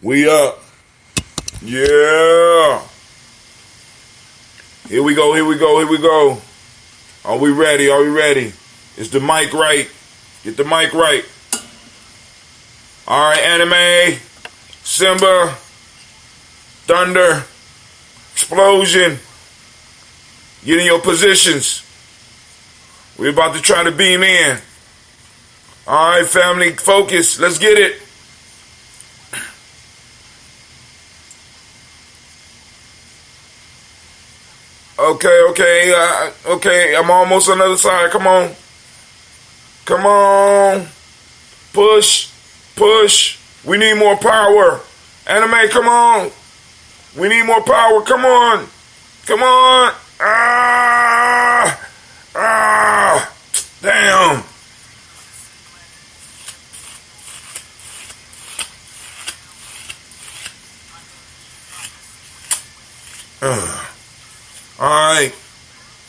We up. Yeah. Here we go. Are we ready? Is the mic right? Get the mic right. Alright, Anime, Simba, Thunder, Explosion. Get in your positions. We're about to try to beam in. Alright, family, focus. Let's get it. Okay, I'm almost on the other side. Come on. Push. We need more power. Anime, come on. We need more power. Come on. Damn. Alright.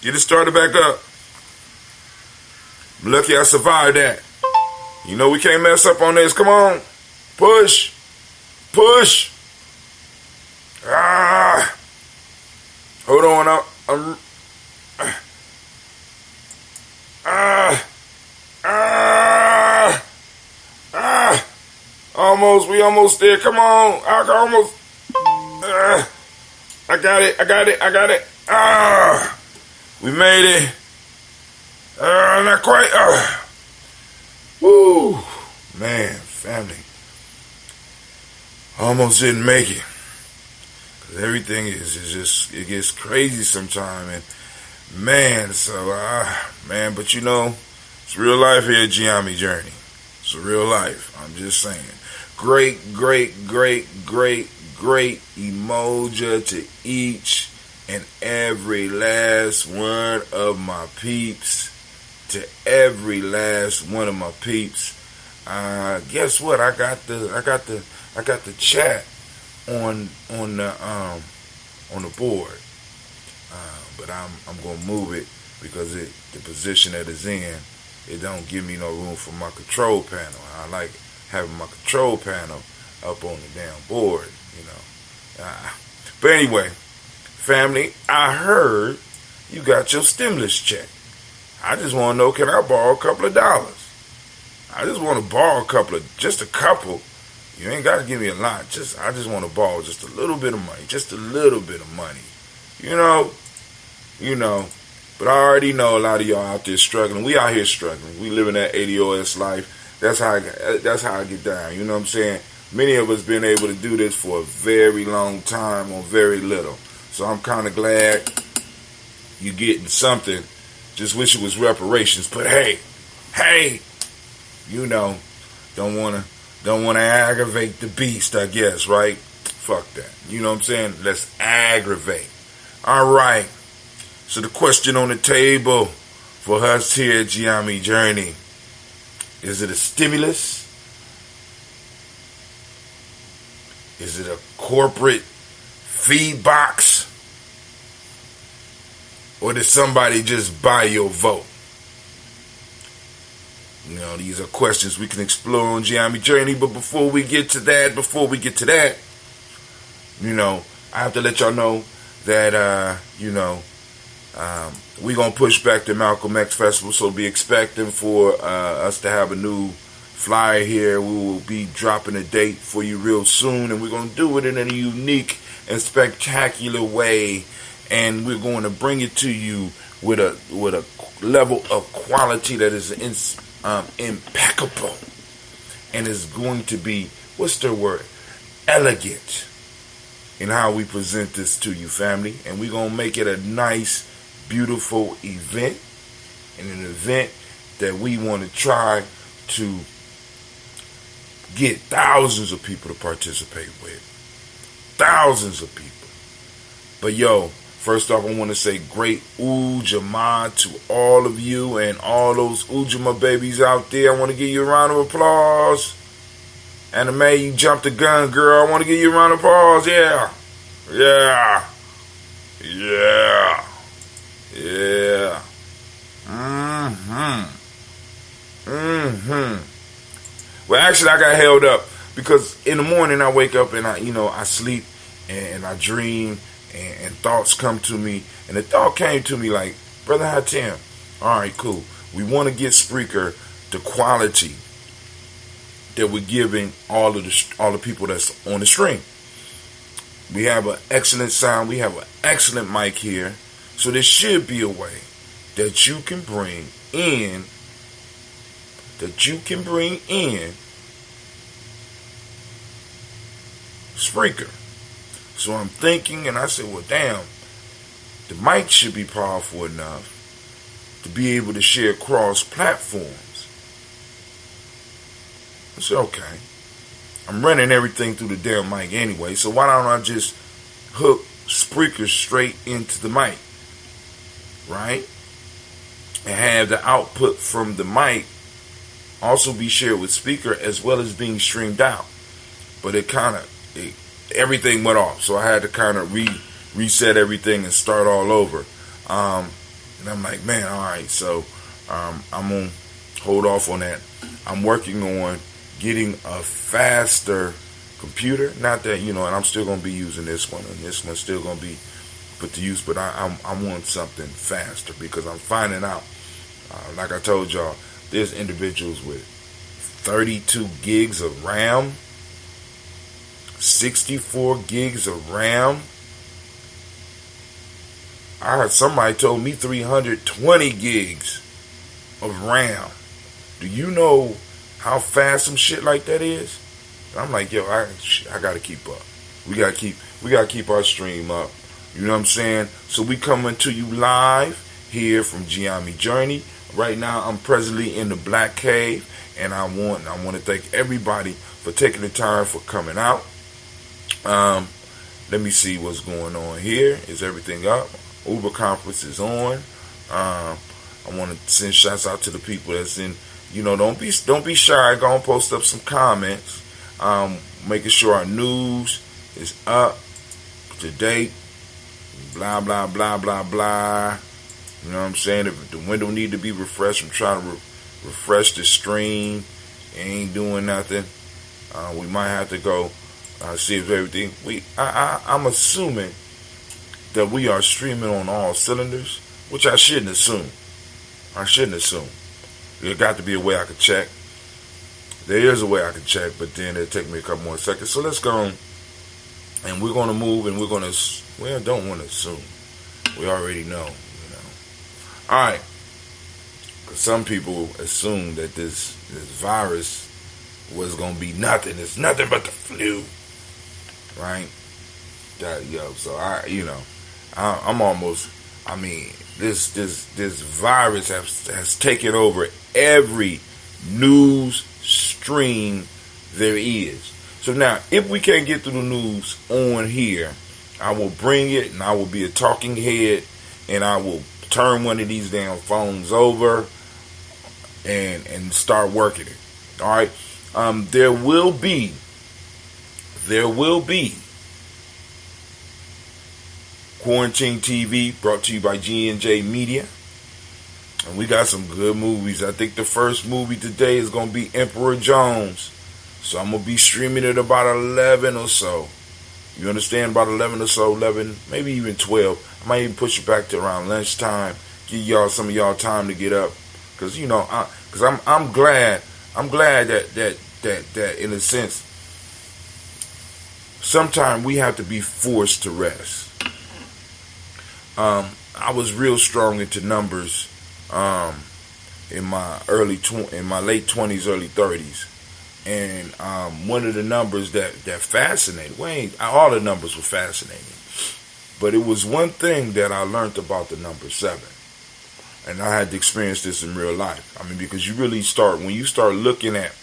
Get it started back up. I'm lucky I survived that. You know we can't mess up on this. Come on. Push. Hold on. We almost there. Come on. I got it. We made it. Not quite. Woo. Man, family. Almost didn't make it. Cause everything is just, it gets crazy sometimes. And man, but you know, it's real life here at Gye-Nyame Journey. It's a real life. I'm just saying. Great emoji to each and every last one of my peeps. To every last one of my peeps. Guess what? I got the chat on the board. But I'm gonna move it because the position that it's in, it don't give me no room for my control panel. I like having my control panel up on the damn board, you know. But anyway, family, I heard you got your stimulus check. I just want to know, can I borrow a couple of dollars? I just want to borrow just a couple. You ain't got to give me a lot. I just want to borrow just a little bit of money. You know. But I already know a lot of y'all out there struggling. We out here struggling. We living that ADOS life. That's how I get down. You know what I'm saying? Many of us been able to do this for a very long time on very little. So I'm kind of glad you getting something. Just wish it was reparations. But hey, you know, don't wanna aggravate the beast, I guess, right? Fuck that. You know what I'm saying? Let's aggravate. All right. So the question on the table for us here at Gye-Nyame Journey: is it a stimulus? Is it a corporate feed box? Or did somebody just buy your vote? You know, these are questions we can explore on Gye-Nyame Journey. But before we get to that, you know, I have to let y'all know that, we're going to push back the Malcolm X Festival. So be expecting for us to have a new flyer here. We will be dropping a date for you real soon. And we're going to do it in a unique and spectacular way. And we're going to bring it to you with a level of quality that is impeccable, and is going to be, what's the word, elegant in how we present this to you, family. And we're going to make it a nice, beautiful event, and an event that we want to try to get thousands of people to participate with. Thousands of people. But yo, first off, I want to say great Ujamaa to all of you and all those Ujamaa babies out there. I want to give you a round of applause. Anime, you jumped the gun, girl. I want to give you a round of applause. Yeah. Well, actually, I got held up Because in the morning I wake up and I sleep and I dream and thoughts come to me. And the thought came to me like, Brother Hatem, all right, cool. We want to get Spreaker the quality that we're giving all the people that's on the stream. We have an excellent sound. We have an excellent mic here. So there should be a way that you can bring in Spreaker. So I'm thinking, and I said, well, damn, the mic should be powerful enough to be able to share cross platforms. I said, okay. I'm running everything through the damn mic anyway, so why don't I just hook Spreaker straight into the mic, right? And have the output from the mic also be shared with speaker as well as being streamed out. But everything went off, so I had to kind of reset everything and start all over. And I'm like, man, all right, so I'm going to hold off on that. I'm working on getting a faster computer. Not that, and I'm still going to be using this one, and this one's still going to be put to use, but I want something faster because I'm finding out, like I told y'all, there's individuals with 32 gigs of RAM, 64 gigs of RAM. I heard somebody told me 320 gigs of RAM. Do you know how fast some shit like that is? And I'm like, yo, I gotta keep up. We gotta keep our stream up. You know what I'm saying? So we coming to you live here from Gye-Nyame Journey. Right now, I'm presently in the Black Cave, and I want to thank everybody for taking the time for coming out. Let me see what's going on here. Is everything up? Uber conference is on. I want to send shouts out to the people that's in. Don't be shy. Go and post up some comments. Making sure our news is up to date. Blah blah blah blah blah. You know what I'm saying? If the window need to be refreshed, I'm trying to refresh the stream. It ain't doing nothing. We might have to go see if everything. I'm assuming that we are streaming on all cylinders, which I shouldn't assume. There got to be a way I could check. There is a way I can check, but then it'll take me a couple more seconds. So let's go, and we're going to move, and we're going to. Well, don't want to assume. We already know. All right. Because some people assume that this virus was going to be nothing. It's nothing but the flu, right? So I'm almost. I mean, this virus has taken over every news stream there is. So now, if we can't get through the news on here, I will bring it and I will be a talking head and I will turn one of these damn phones over and start working it. All right. There will be Quarantine TV brought to you by G&J Media. And we got some good movies. I think the first movie today is going to be Emperor Jones. So I'm going to be streaming it about 11 or so. You understand? About 11 or so, 11, maybe even 12. I might even push it back to around lunchtime. Give y'all some of y'all time to get up. Because, I'm glad that in a sense, sometimes we have to be forced to rest. I was real strong into numbers in my late 20s, early 30s, and one of the numbers that fascinated. All the numbers were fascinating, but it was one thing that I learned about the number 7, and I had to experience this in real life. I mean, because you really when you start looking at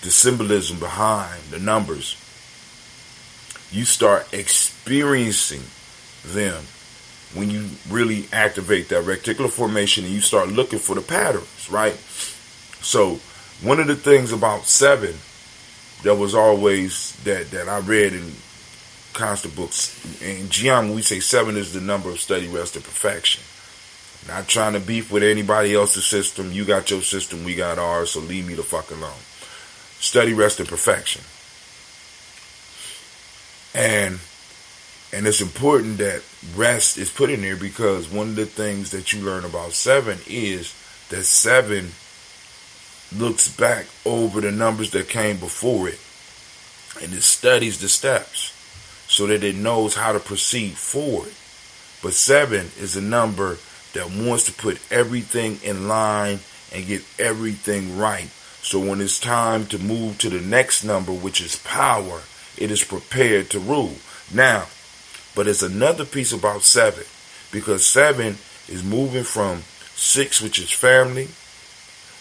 the symbolism behind the numbers, you start experiencing them. When you really activate that reticular formation and you start looking for the patterns, right? So one of the things about 7 that was always that I read in constant books, in Gye-Nyame we say 7 is the number of study, rest, and perfection. Not trying to beef with anybody else's system. You got your system, we got ours, so leave me the fuck alone. Study, rest, and perfection. And it's important that rest is put in there, because one of the things that you learn about 7 is that 7 looks back over the numbers that came before it, and it studies the steps so that it knows how to proceed forward. But 7 is a number that wants to put everything in line and get everything right. So when it's time to move to the next number, which is power, it is prepared to rule. Now, but it's another piece about 7, because 7 is moving from 6, which is family,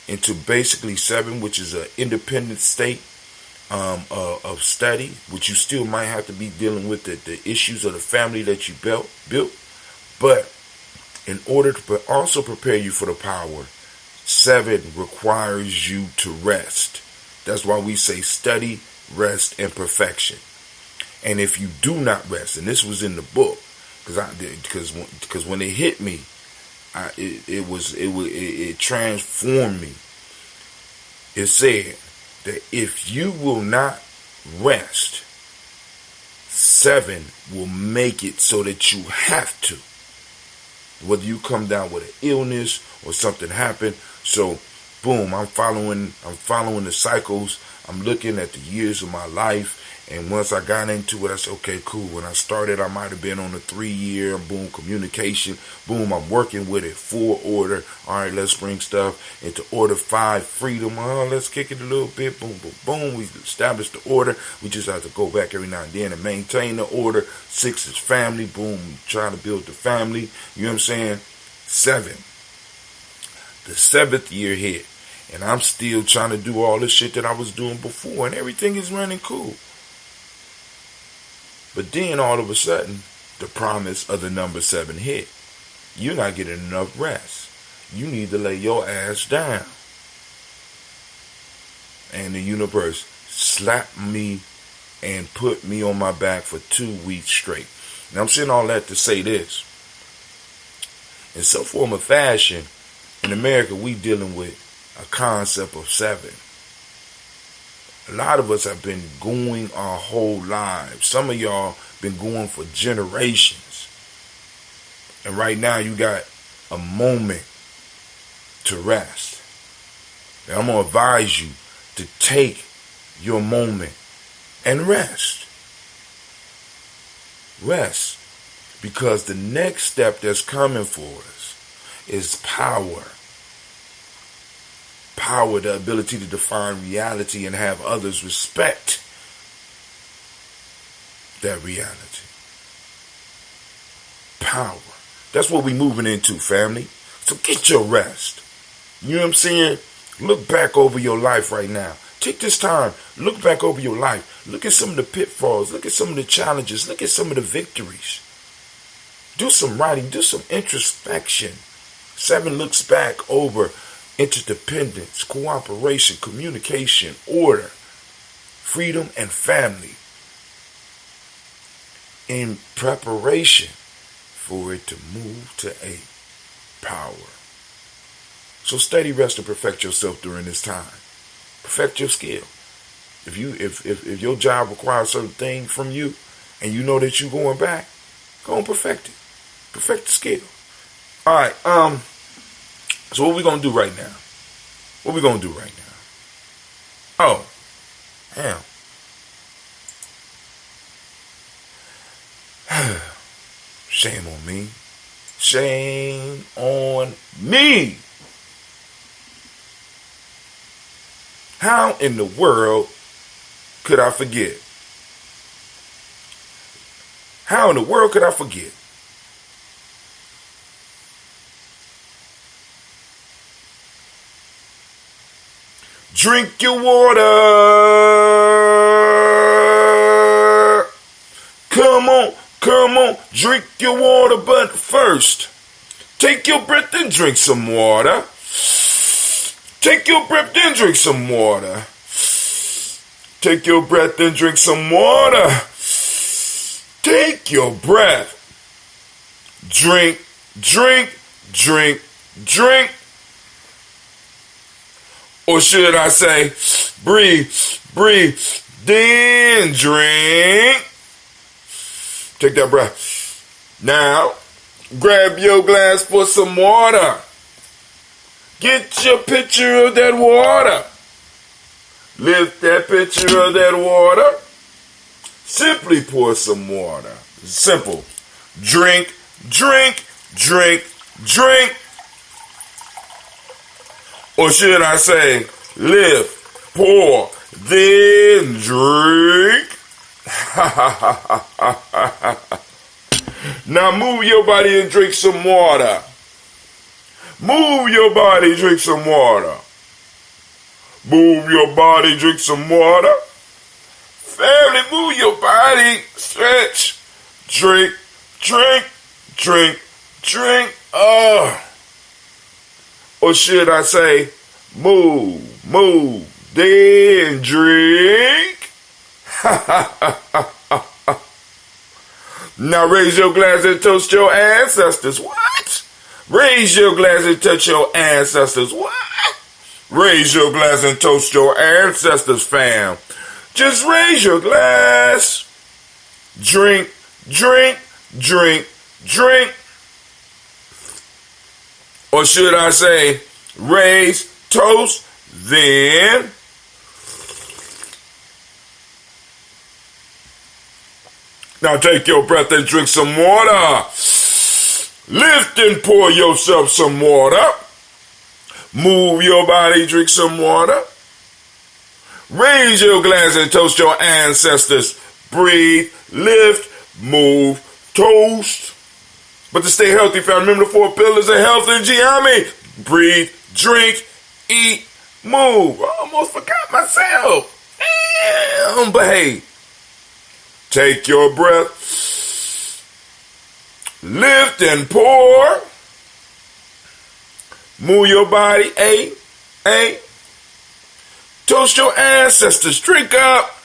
into basically 7, which is an independent state of study, which you still might have to be dealing with the issues of the family that you built. But in order to also prepare you for the power, 7 requires you to rest. That's why we say study, rest, and perfection. And if you do not rest, and this was in the book, because when it hit me, it transformed me. It said that if you will not rest, 7 will make it so that you have to. Whether you come down with an illness or something happened, so boom, I'm following the cycles. I'm looking at the years of my life. And once I got into it, I said, okay, cool. When I started, I might have been on a 3-year, boom, communication. Boom, I'm working with it. 4 order. All right, let's bring stuff into order. 5, freedom. Oh, let's kick it a little bit. Boom, boom, boom. We established the order. We just have to go back every now and then and maintain the order. 6 is family. Boom, trying to build the family. You know what I'm saying? 7. The 7th year hit. And I'm still trying to do all the shit that I was doing before. And everything is running cool. But then all of a sudden, the promise of the number 7 hit. You're not getting enough rest. You need to lay your ass down. And the universe slapped me and put me on my back for 2 weeks straight. Now I'm saying all that to say this. In some form of fashion, in America, we dealing with a concept of 7. A lot of us have been going our whole lives. Some of y'all been going for generations. And right now you got a moment to rest. And I'm going to advise you to take your moment and rest. Rest. Because the next step that's coming for us is power. Power, the ability to define reality and have others respect that reality. Power. That's what we're moving into, family. So get your rest. You know what I'm saying? Look back over your life right now. Take this time. Look back over your life. Look at some of the pitfalls. Look at some of the challenges. Look at some of the victories. Do some writing. Do some introspection. 7 looks back over interdependence, cooperation, communication, order, freedom, and family in preparation for it to move to 8, power. So study, rest, and perfect yourself during this time. Perfect your skill. If your job requires certain thing from you and you know that you're going back, go and perfect it. Perfect the skill. All right, so what we going to do right now? What we going to do right now? Oh, damn. Shame on me. Shame on me. How in the world could I forget? How in the world could I forget? Drink your water. Come on, drink your water, but first, take your breath and drink some water. Take your breath and drink some water. Take your breath and drink some water. Take your breath. Drink, drink, drink, drink. Or should I say, breathe, breathe, then drink. Take that breath. Now, grab your glass for some water. Get your pitcher of that water. Lift that pitcher of that water. Simply pour some water. Simple. Drink, drink, drink, drink. Or should I say, lift, pour, then drink. Now move your body and drink some water. Move your body, drink some water. Move your body, drink some water. Family, move your body, stretch, drink, drink, drink, drink. Or should I say, move, move, then drink. Now raise your glass and toast your ancestors. What? Raise your glass and touch your ancestors. What? Raise your glass and toast your ancestors, fam. Just raise your glass. Drink, drink, drink, drink. Or should I say, raise, toast, then now take your breath and drink some water. Lift and pour yourself some water. Move your body, drink some water. Raise your glass and toast your ancestors. Breathe, lift, move, toast. But to stay healthy, fam, remember the 4 pillars of health in Gye-Nyame. Breathe, drink, eat, move. I almost forgot myself. Damn, but hey, take your breath. Lift and pour. Move your body. Toast your ancestors. Drink up.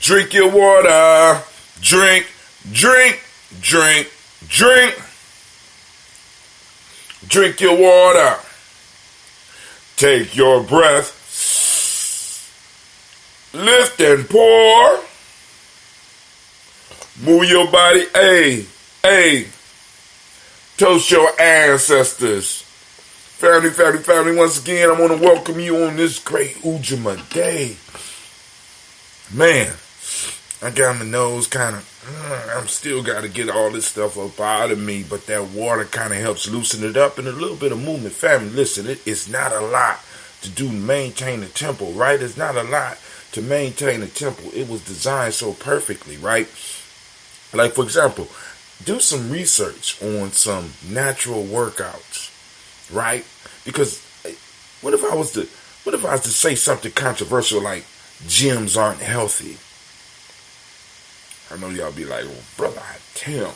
Drink your water. Drink, drink, drink, drink. Drink your water. Take your breath. Lift and pour. Move your body. Toast your ancestors. Family, once again, I want to welcome you on this great Ujamaa day. Man, I got my nose kind of, I'm still got to get all this stuff up out of me, but that water kind of helps loosen it up and a little bit of movement. Family, listen, it's not a lot to do to maintain a temple, right? It's not a lot to maintain a temple. It was designed so perfectly, right? Like, for example, do some research on some natural workouts, right? Because what if I was to say something controversial like gyms aren't healthy? I know y'all be like, well, brother, Tim.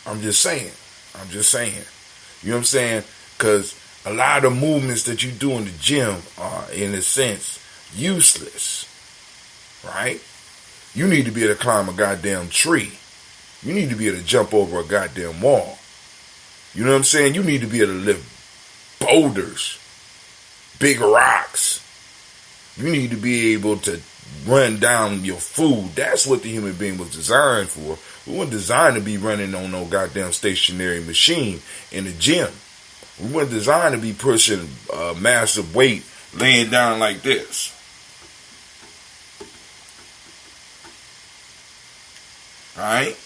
I'm just saying. You know what I'm saying? Because a lot of movements that you do in the gym are, in a sense, useless. Right? You need to be able to climb a goddamn tree. You need to be able to jump over a goddamn wall. You know what I'm saying? You need to be able to lift boulders, big rocks. You need to be able to run down your food. That's what the human being was designed for. We weren't designed to be running on no goddamn stationary machine in the gym. We weren't designed to be pushing massive weight laying down like this. Alright?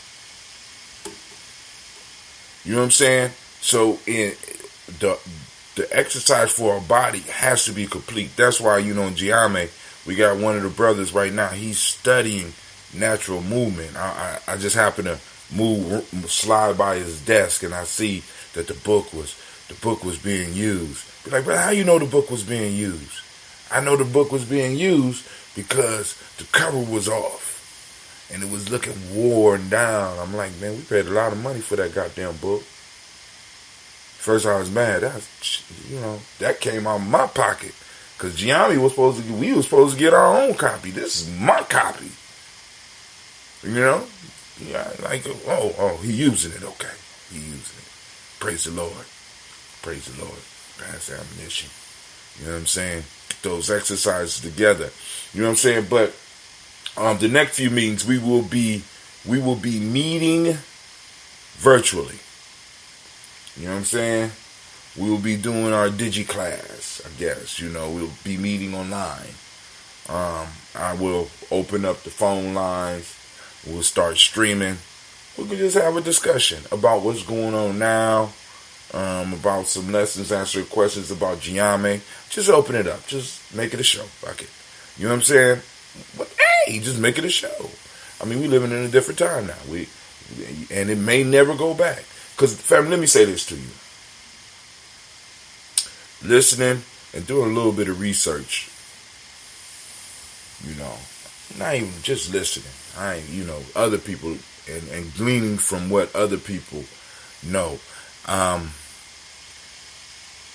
You know what I'm saying? So in the exercise for our body has to be complete. That's why, in Gye-Nyame, We got one of the brothers right now. He's studying natural movement. I just happen to slide by his desk, and I see that the book was being used. Be like, brother, how you know the book was being used? I know the book was being used because the cover was off and it was looking worn down. I'm like, man, we paid a lot of money for that goddamn book. First I was mad. That came out of my pocket. Because Gye-Nyame we were supposed to get our own copy. This is my copy. Yeah, he using it. Okay. He using it. Praise the Lord. Praise the Lord. Pass the ammunition. You know what I'm saying? Get those exercises together. You know what I'm saying? But the next few meetings we will be meeting virtually. You know what I'm saying? We will be doing our digi class, I guess. We'll be meeting online. I will open up the phone lines. We'll start streaming. We can just have a discussion about what's going on now, about some lessons, answer questions about Gye-Nyame. Just open it up. Just make it a show. Fuck it. You know what I'm saying? But hey, just make it a show. I mean, we living in a different time now. And it may never go back. Because, family, let me say this to you. Listening and doing a little bit of research, not even just listening. Other people and gleaning from what other people know.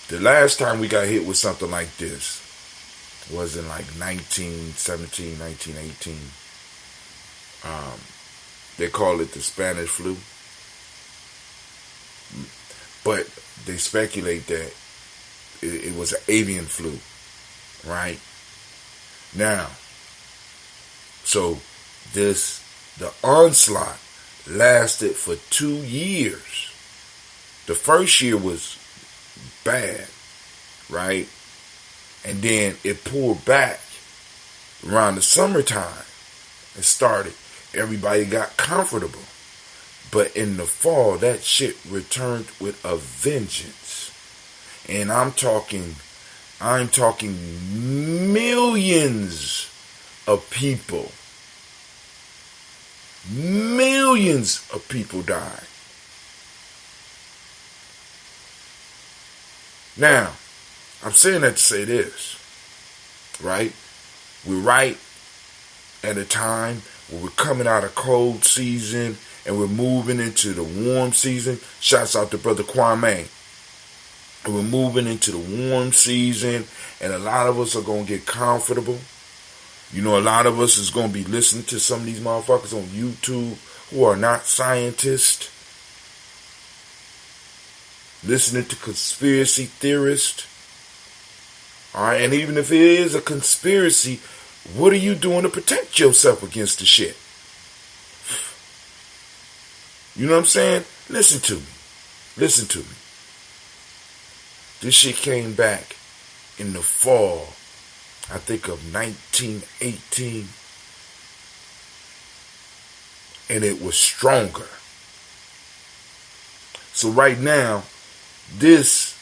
The last time we got hit with something like this was in like 1917, 1918. They call it the Spanish flu. But they speculate that it was an avian flu, right? Now, so the onslaught lasted for 2 years. The first year was bad, right? And then it pulled back around the summertime. It started. Everybody got comfortable. But in the fall, that shit returned with a vengeance. And I'm talking millions of people. Millions of people died. Now, I'm saying that to say this, right? We're right at a time where we're coming out of cold season and we're moving into the warm season. Shouts out to Brother Kwame. And we're moving into the warm season, and a lot of us are going to get comfortable. A lot of us is going to be listening to some of these motherfuckers on YouTube who are not scientists. Listening to conspiracy theorists. All right, and even if it is a conspiracy, what are you doing to protect yourself against the shit? You know what I'm saying? Listen to me. Listen to me. This shit came back in the fall, I think of 1918, and it was stronger. So right now, this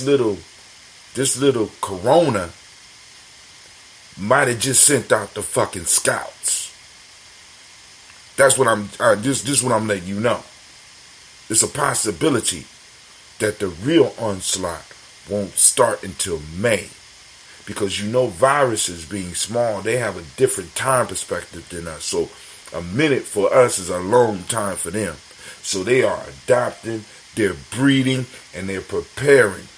little corona might have just sent out the fucking scouts. That's what this is what I'm letting you know. It's a possibility that the real onslaught won't start until May. Because viruses being small, they have a different time perspective than us. So a minute for us is a long time for them. So they are adapting, they're breeding, and they're preparing.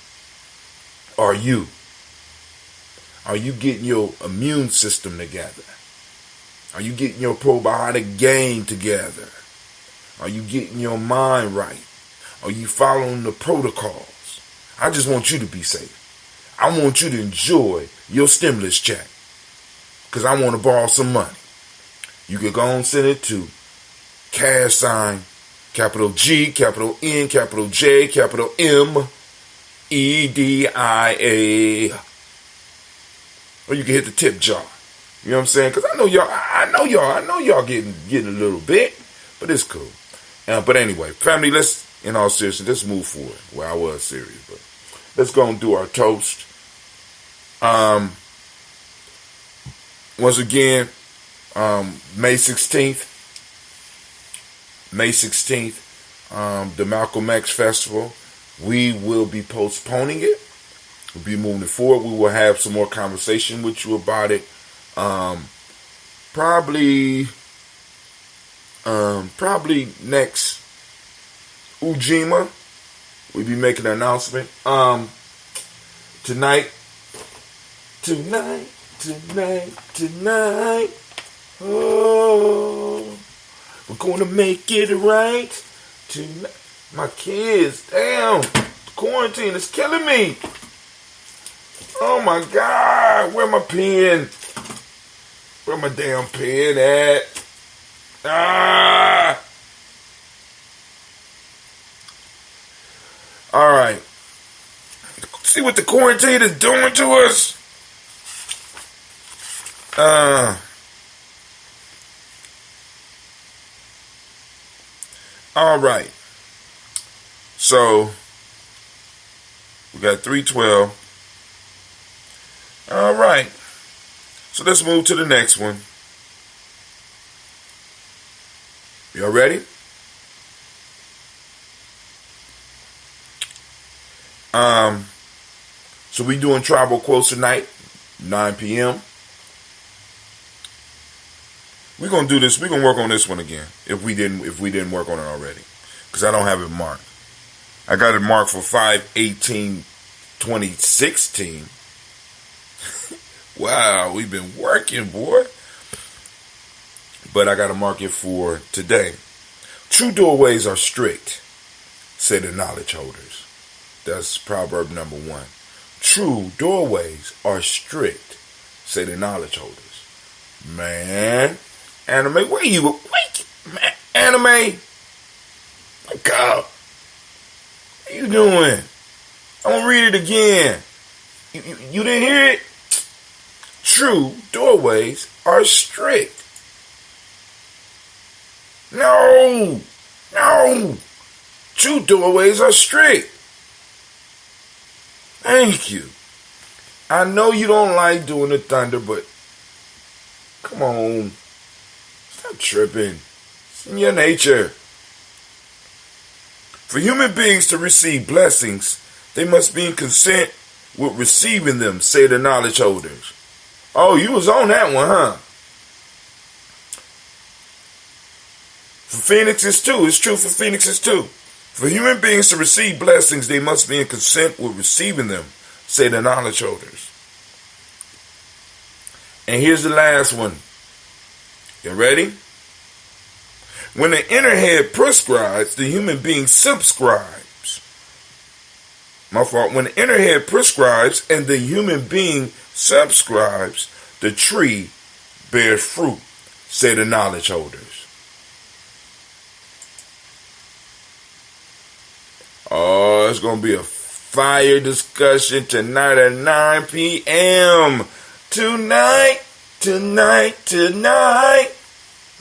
Are you? Are you getting your immune system together? Are you getting your probiotic game together? Are you getting your mind right? Are you following the protocols? I just want you to be safe. I want you to enjoy your stimulus check. Because I want to borrow some money. You can go and send it to cash sign, capital G, capital N, capital J, capital M, EDIA. Or you can hit the tip jar. You know what I'm saying? Because I know y'all getting a little bit. But it's cool. But anyway, family, in all seriousness, let's move forward. Well, I was serious, but let's go and do our toast. once again, May 16th, the Malcolm X Festival. We will be postponing it. We'll be moving it forward. We will have some more conversation with you about it. Probably next Ujamaa, we'll be making an announcement. Tonight. Oh, we're gonna make it right tonight. My kids, damn, the quarantine is killing me. Oh my God, where my pen? Where my damn pen at? Ah! All right. See what the quarantine is doing to us? All right. So, we got 312. All right. So let's move to the next one. Y'all ready? So we doing tribal quotes tonight, 9 p.m. We're gonna do this. We're gonna work on this one again if we didn't work on it already, because I don't have it marked. I got it marked for 5/18/2016. Wow, we've been working, boy. But I got to mark it for today. True doorways are strict, say the knowledge holders. That's proverb number 1. True doorways are strict, say the knowledge holders. Man, anime, where you? Wait, man, anime. My God, what you doing? I'm gonna read it again. You didn't hear it? True doorways are strict. No. True doorways are strict. Thank you. I know you don't like doing the thunder, but come on. Stop tripping. It's in your nature. For human beings to receive blessings, they must be in consent with receiving them, say the knowledge holders. Oh, you was on that one, huh? For phoenixes too. It's true for phoenixes too. For human beings to receive blessings, they must be in consent with receiving them, say the knowledge holders. And here's the last one. You ready? When the inner head prescribes, the human being subscribes. My fault. When the inner head prescribes and the human being subscribes, the tree bears fruit, say the knowledge holders. Oh, it's going to be a fire discussion tonight at 9 p.m. Tonight.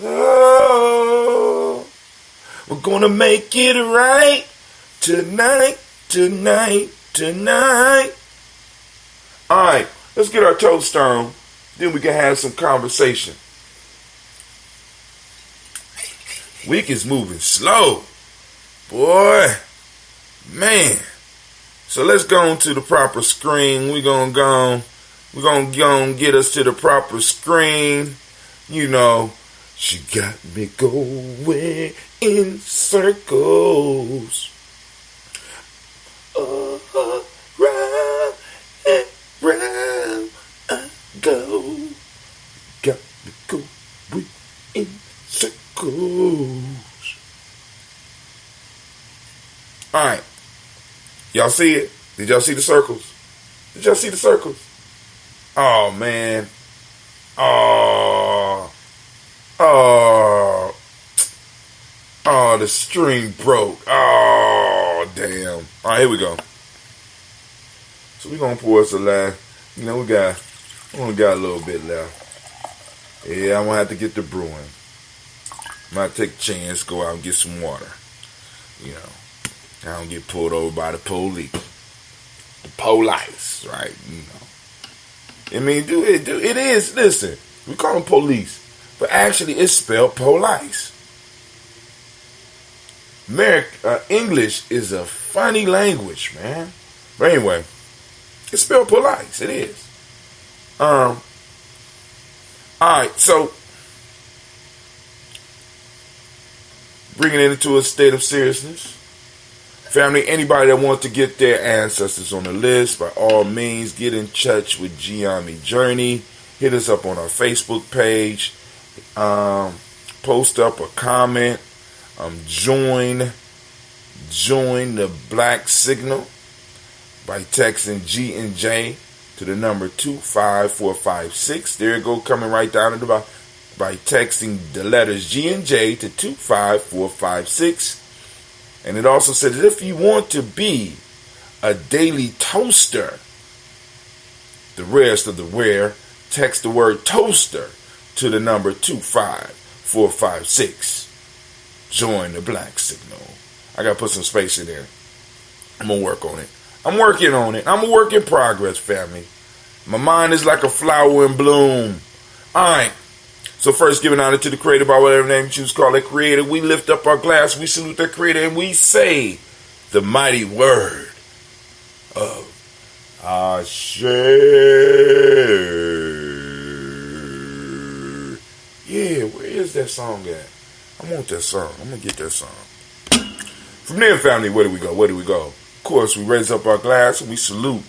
Oh, we're going to make it right tonight. All right, let's get our toast on. Then we can have some conversation. Week is moving slow. Boy. Man, so let's go on to the proper screen. We're gonna go and get us to the proper screen. You know, she got me going in circles. Oh, round and round I go. Got me going in circles. All right. Y'all see it? Did y'all see the circles? Oh, man. Oh, the string broke. Oh, damn. All right, here we go. So we're going to pour us a last. You know, we only got a little bit left. Yeah, I'm going to have to get the brewing. Might take a chance, go out and get some water. You know. I don't get pulled over by the police. The police, right? You know. I mean, it is, listen, We call them police. But actually, it's spelled police. English is a funny language, man. But anyway, it's spelled police. It is. Alright, so bringing it into a state of seriousness. Family, anybody that wants to get their ancestors on the list, by all means, get in touch with Gye-Nyame Journey. Hit us up on our Facebook page. Post up a comment. Join the Black Signal by texting G and J to the number 25456. There you go, coming right down at the bottom. By texting the letters G and J to 25456. And it also says that if you want to be a daily toaster, the rarest of the rare, text the word toaster to the number 25456. Join the Black Signal. I gotta put some space in there. I'm gonna work on it. I'm working on it. I'm a work in progress, family. My mind is like a flower in bloom. Alright. So first, giving honor to the Creator by whatever name you choose to call it Creator. We lift up our glass, we salute the Creator, and we say the mighty word of Ashe. Yeah, where is that song at? I want that song. I'm going to get that song. From there, family, where do we go? Where do we go? Of course, we raise up our glass and we salute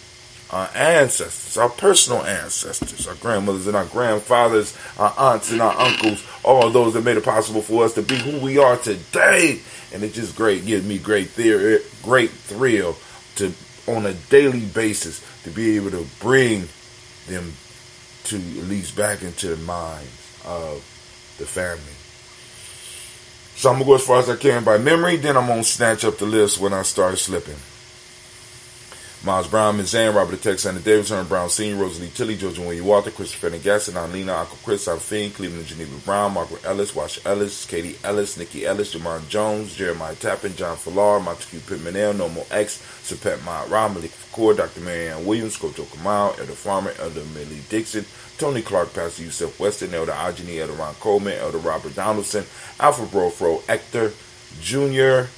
our ancestors, our personal ancestors, our grandmothers and our grandfathers, our aunts and our uncles, all those that made it possible for us to be who we are today. And it's just great, gives me great thrill to, on a daily basis, to be able to bring them to at least back into the minds of the family. So I'm going to go as far as I can by memory, then I'm going to snatch up the list when I start slipping. Miles Brown, Ms. Ann, Robert the Texan, Davis, Herman Brown Sr., Rosalie Tilly, Georgia William Walter, Christopher Gasson, Alina, Uncle Chris, Alfine, Cleveland Geneva Brown, Margaret Ellis, Washa Ellis, Katie Ellis, Nikki Ellis, Jamon Jones, Jeremiah Tappan, John Fallar, Montague Pittman, Nomo X, Sapet Mahat Ram, Malik Fakur, Dr. Marianne Williams, Coach Kamal, Elder Farmer, Elder Millie Dixon, Tony Clark, Pastor Yusef Weston, Elder Ajani, Elder Ron Coleman, Elder Robert Donaldson, Alfred Brofro, Hector Jr.,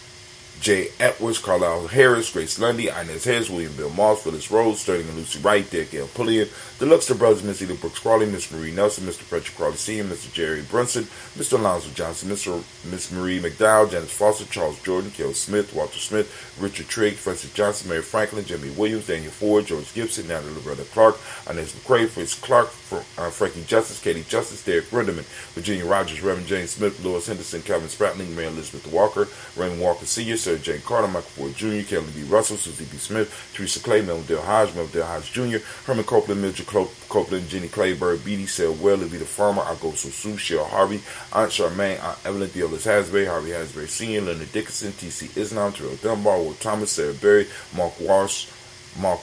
Jay Edwards, Carlisle Harris, Grace Lundy, Inez Harris, William Bill Moss, Phyllis Rose, Sterling and Lucy Wright, Derek L. Pulliam, the Luxor Brothers, Missy Lee Brooks Crawley, Miss Marie Nelson, Mr. Frederick Crawley Sr., Mr. Jerry Brunson, Mr. Alonzo Johnson, Miss Marie McDowell, Janice Foster, Charles Jordan, Kel Smith, Walter Smith, Richard Trigg, Francis Johnson, Mary Franklin, Jimmy Williams, Daniel Ford, George Gibson, Natalie Loretta Clark, Inez McCrae, Fritz Clark, Frankie Justice, Katie Justice, Derek Rinderman, Virginia Rogers, Reverend James Smith, Lois Henderson, Calvin Spratling, Mary Elizabeth Walker, Raymond Walker Sr., Sir Jane Carter, Michael Ford Jr., Kelly B. Russell, Susie B. Smith, Teresa Clay, Melville Hodge, Jr., Herman Copeland, Mildred Copeland, Jenny Clayburg, Beatty, Sel Well, Levita Farmer, Agoso Sue, Cheryl Harvey, Aunt Charmaine, Aunt Evelyn, Theolis Hasbury, Harvey Hasbury Sr., Leonard Dickinson, T.C. Islam, Terrell Dunbar, Will Thomas, Sarah Berry, Mark Walsh, Merle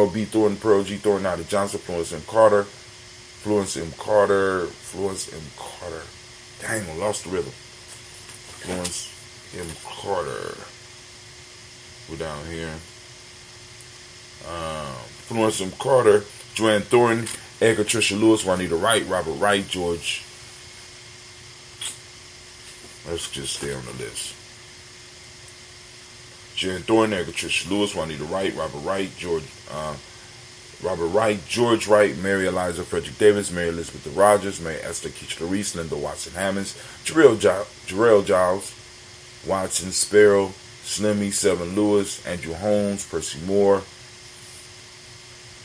B. Thornton, Pearl G. Thornton, Ida Johnson, Florence M. Carter. Dang, I lost the rhythm. Florence M. Carter. We're down here. Florence M. Carter, Joanne Thornton, Edgar Tricia Lewis, Juanita Wright, Robert Wright, George. Let's just stay on the list. Joanne Thornton, Edgar Tricia Lewis, Juanita Wright, Robert Wright, George Wright, Mary Eliza Frederick Davis, Mary Elizabeth Rogers, Mary Esther Keach Larice, Linda Watson Hammonds, Jarrell Giles, Watson Sparrow, Slimmy, Seven Lewis, Andrew Holmes, Percy Moore,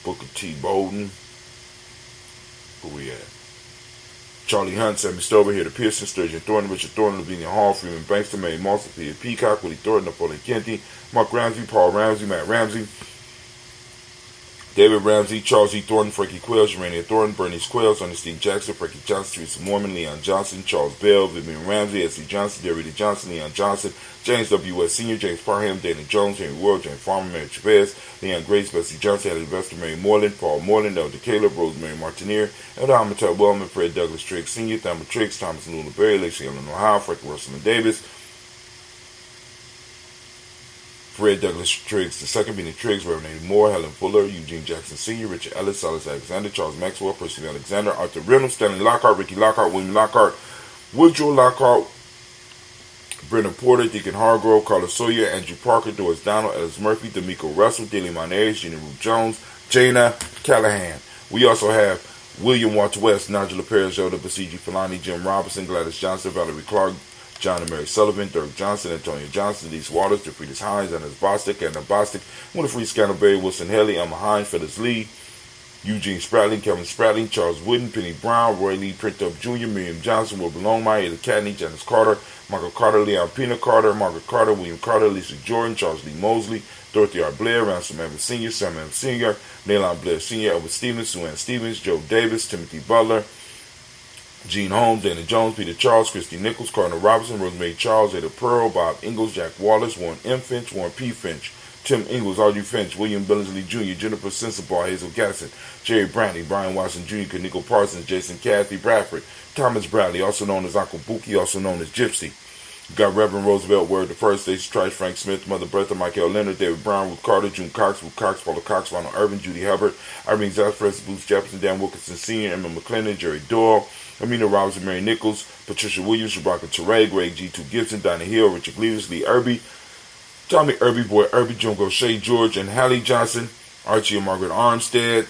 Booker T. Bowden. Who we at? Charlie Hunt, Sammy Stover, Hilda Pearson, Sturgeon Thornton, Richard Thornton, Lavinia Hall, Freeman Bankston, Mary Malson, Peter Peacock, Willie Thornton, Napoleon Kennedy, Mark Ramsey, Paul Ramsey, Matt Ramsey, David Ramsey, Charles E. Thornton, Frankie Quails, Urania Thornton, Bernice Quails, Ernestine Jackson, Frankie Johnson, Teresa Mormon, Leon Johnson, Charles Bell, Vivian Ramsey, S.C. Johnson, Derrida Johnson, Leon Johnson, James W. West Sr., James Parham, Dana Jones, Henry World, James Farmer, Mary Chavez, Leon Grace, Bessie Johnson, Ellie Vester, Mary Moreland, Paul Moreland, Elder Caleb, Rosemary Martinier, Elder Amateur Wellman, Fred Douglas Triggs Sr., Thelma Triggs, Thomas and Luna Berry, Lacey Ellen Ohio, Frank Russell and Davis, Fred Douglas Triggs II, Benny Triggs, Reverend Eddie Moore, Helen Fuller, Eugene Jackson Sr., Richard Ellis, Silas Alexander, Charles Maxwell, Percy Alexander, Arthur Reynolds, Stanley Lockhart, Ricky Lockhart, William Lockhart, Woodrow Lockhart, Brendan Porter, Deacon Hargrove, Carlos Sawyer, Andrew Parker, Doris Donald, Ellis Murphy, D'Amico Russell, Dilly Monares, Gina Ruth Jones, Jana Callahan. We also have William Walter West, Nigel Perez, Yoda Basiji Falani, Jim Robinson, Gladys Johnson, Valerie Clark, John and Mary Sullivan, Dirk Johnson, Antonio Johnson, Denise Waters, DeFridas Hines, Anna Bostic, Anna Bostic, Winifred Scantleberry, Wilson Haley, Emma Hines, Phyllis Lee, Eugene Spratling, Kevin Spratling, Charles Wooden, Penny Brown, Roy Lee Printup Jr., Miriam Johnson, Wilbur Longmire, Eda Cadney, Janice Carter, Michael Carter, Leon Pina Carter, Margaret Carter, William Carter, Lisa Jordan, Charles Lee Mosley, Dorothy R. Blair, Ransom Evans Sr., Sam Evans Sr., Naylon Blair Sr., Elvis Stevens, Sue Ann Stevens, Joe Davis, Timothy Butler, Gene Holmes, Dana Jones, Peter Charles, Christy Nichols, Cardinal Robinson, Rosemary Charles, Ada Pearl, Bob Ingalls, Jack Wallace, Warren M. Finch, Warren P. Finch, Tim Ingalls, Audrey Finch, William Billingsley Jr., Jennifer Sensabaugh, Hazel Gasson, Jerry Brantley, Brian Watson Jr., Kaniko Parsons, Jason Cathy Bradford, Thomas Bradley, also known as Uncle Buki, also known as Gypsy. We got Reverend Roosevelt Word the First, Stacey Trice, Frank Smith, Mother Bertha, Michael Leonard, David Brown, Ruth Carter, June Cox, Ruth Cox, Paula Cox, Ronald Irvin, Judy Hubbard, Irene Zaspres, Bruce Jefferson, Dan Wilkinson Sr., Emma McClendon, Jerry Doyle, Amina Robinson, Mary Nichols, Patricia Williams, Shabaka Teray, Greg G2 Gibson, Dinah Hill, Richard Gleaves, Lee Irby, Tommy Irby, Boy Irby, Joan Gaucher, George and Hallie Johnson, Archie and Margaret Armstead.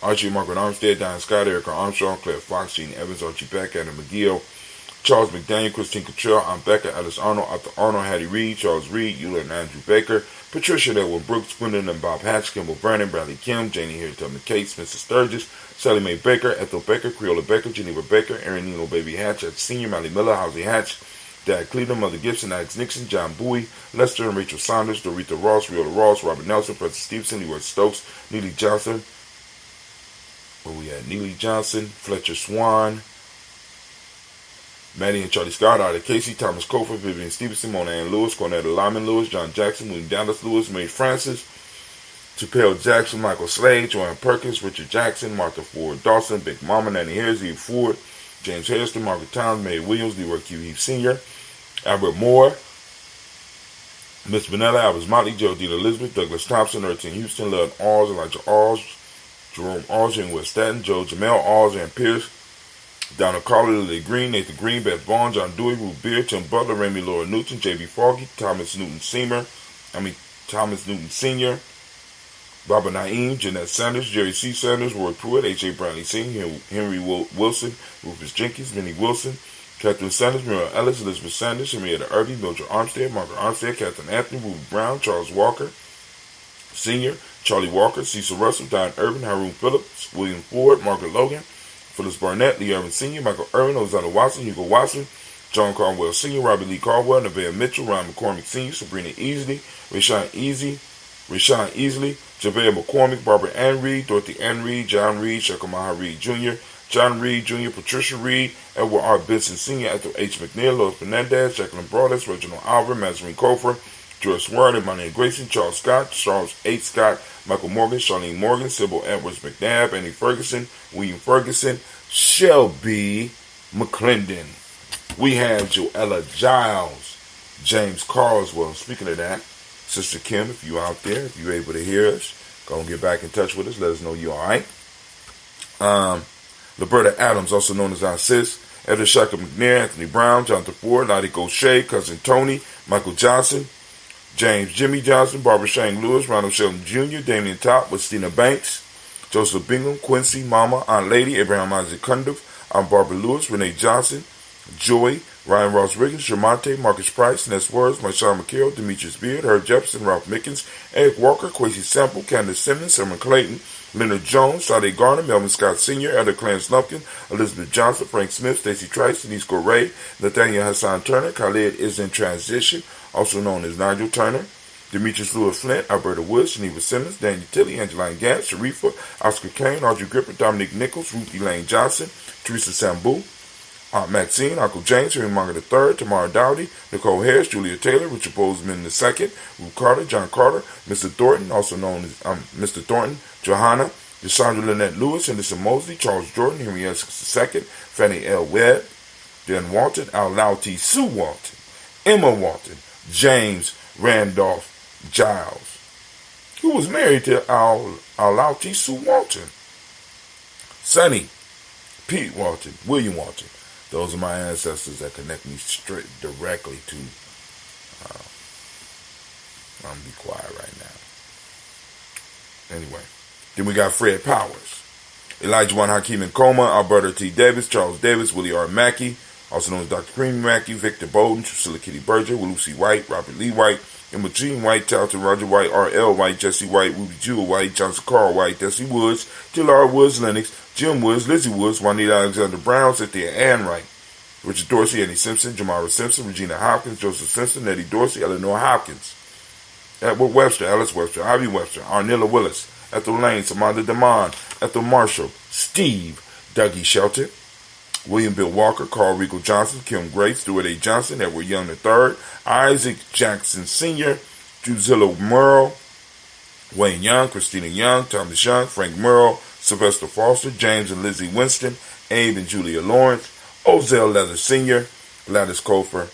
Archie and Margaret Armstead, Diane Scott, Erica Armstrong, Claire Fox, Gene Evans, Archie Beck, Adam McGill, Charles McDaniel, Christine Cottrell, Ann Becca, Alice Arnold, Arthur Arnold, Hattie Reed, Charles Reed, Euler and Andrew Baker, Patricia and Edwin Brooks, Gwendolyn and Bob Hatch, Kimball Brandon, Bradley Kim, Janie Harry Tubman Cates, Mrs. Sturgis, Sally Mae Baker, Ethel Baker, Creola Baker, Geneva Baker, Erin Nino Baby Hatch, Senior, Mally Miller, Housley Hatch, Dad Cleveland, Mother Gibson, Alex Nixon, John Bowie, Lester and Rachel Saunders, Dorita Ross, Riola Ross, Robert Nelson, Preston Stevenson, Leroy Stokes, Neely Johnson, Neely Johnson, Fletcher Swan, Maddie and Charlie Scott, Ida Casey, Thomas Cofer, Vivian Stevenson, Mona Ann Lewis, Cornetta Lyman Lewis, John Jackson, William Dallas Lewis, Mae Francis, Chappelle Jackson, Michael Slade, Joanne Perkins, Richard Jackson, Martha Ford Dawson, Big Mama, Nanny Harris, Eve Ford, James Hairston, Margaret Towns, Mae Williams, Leroy Q. Heath Sr., Albert Moore, Miss Vanilla, Albert Motley, Geraldine Elizabeth, Douglas Thompson, Ertin Houston, Lud Alls, Elijah Alls, Jerome Alls, and West Staten, Joe Jamel Alls, and Pierce, Donna Carter, Lily Green, Nathan Green, Beth Vaughn, John Dewey, Ruth Beard, Tim Butler, Remy Laura Newton, J.B. Foggy, Thomas Newton Sr., Barbara Naeem, Jeanette Sanders, Jerry C. Sanders, Roy Pruitt, H.A. Bradley Sr., Henry Wilson, Rufus Jenkins, Minnie Wilson, Catherine Sanders, Muriel Ellis, Elizabeth Sanders, Henrietta Irby, Mildred Armstead, Margaret Armstead, Catherine Anthony, Ruby Brown, Charles Walker Sr., Charlie Walker, Cecil Russell, Diane Irvin, Haroon Phillips, William Ford, Margaret Logan, Phyllis Barnett, Lee Irvin Sr., Michael Irvin, Hosanna Watson, Hugo Watson, John Caldwell Sr., Robbie Lee Caldwell, Nevaeh Mitchell, Ryan McCormick Sr., Sabrina Easley, Rashawn Easley, Javea McCormick, Barbara Ann Reed, Dorothy Ann Reed, John Reed, Shekamaha Reed Jr., John Reed Jr., Patricia Reed, Edward R. Benson Sr., Ethel H. McNeil, Lois Fernandez, Jacqueline Broadus, Reginald Alver, Mazarine Cofer, George Warren, Emmanuel Grayson, Charles Scott, Charles H. Scott, Michael Morgan, Charlene Morgan, Sybil Edwards McNabb, Annie Ferguson, William Ferguson, Shelby McClendon. We have Joella Giles, James Carswell. Speaking of that, Sister Kim, if you out there, if you're able to hear us, go and get back in touch with us. Let us know you're all right. Roberta Adams, also known as our sis, Edward Shaka McNair, Anthony Brown, Jonathan Ford, Lottie Gaucher, Cousin Tony, Michael Johnson, James Jimmy Johnson, Barbara Shang Lewis, Ronald Shelton Jr., Damian Top, Westina Banks, Joseph Bingham, Quincy, Mama, Aunt Lady, Abraham Isaac Cundiff, Aunt Barbara Lewis, Renee Johnson, Joy, Ryan Ross Riggins, Tremonte, Marcus Price, Ness Words, Marshawn McHale, Demetrius Beard, Herb Jefferson, Ralph Mickens, Eric Walker, Quasi Sample, Candace Simmons, Summer Clayton, Leonard Jones, Sade Garner, Melvin Scott Sr., Elder Clarence Lumpkin, Elizabeth Johnson, Frank Smith, Stacey Trice, Denise Correa, Nathaniel Hassan Turner, Khalid is in transition, also known as Nigel Turner, Demetrius Lewis Flint, Alberta Woods, Geneva Simmons, Daniel Tilley, Angeline Gant, Sharifa, Oscar Kane, Audrey Gripper, Dominic Nichols, Ruth Elaine Johnson, Teresa Sambu, Aunt Maxine, Uncle James, Henry Munger III, Tamara Dowdy, Nicole Harris, Julia Taylor, Richard Bozeman II, Ruth Carter, John Carter, Mr. Thornton, also known as Mr. Thornton, Johanna, Desandra Lynette Lewis, Henderson Mosley, Charles Jordan, Henry Essex II, Fannie L. Webb, Dan Walton, Al-Lauti Sue Walton, Emma Walton, James Randolph Giles, who was married to Al-Lauti Sue Walton, Sonny Pete Walton, William Walton. Those are my ancestors that connect me straight directly to. I'm gonna be quiet right now. Anyway, then we got Fred Powers, Elijah Juan Hakeem Nkrumah, Alberta T. Davis, Charles Davis, Willie R. Mackey, also known as Dr. Creamy Mackey, Victor Bowden, Drusilla Kitty Berger, Lucy White, Robert Lee White, Emma Jean White, Talented Roger White, R.L. White, Jesse White, Ruby Jewel White, Johnson Carl White, Desi Woods, Jillar Woods Lennox, Jim Woods, Lizzie Woods, Juanita Alexander Brown, Cynthia Ann Wright, Richard Dorsey, Annie Simpson, Jamara Simpson, Regina Hopkins, Joseph Simpson, Eddie Dorsey, Eleanor Hopkins, Edward Webster, Alice Webster, Ivy Webster, Arnilla Willis, Ethel Lane, Samantha DeMond, Ethel Marshall, Steve, Dougie Shelton, William Bill Walker, Carl Regal Johnson, Kim Grace, Stuart A. Johnson, Edward Young III, Isaac Jackson Sr., Drusilla Merle, Wayne Young, Christina Young, Thomas Young, Frank Merle, Sylvester Foster, James and Lizzie Winston, Abe and Julia Lawrence, Ozell Leathers Sr., Gladys Cofer,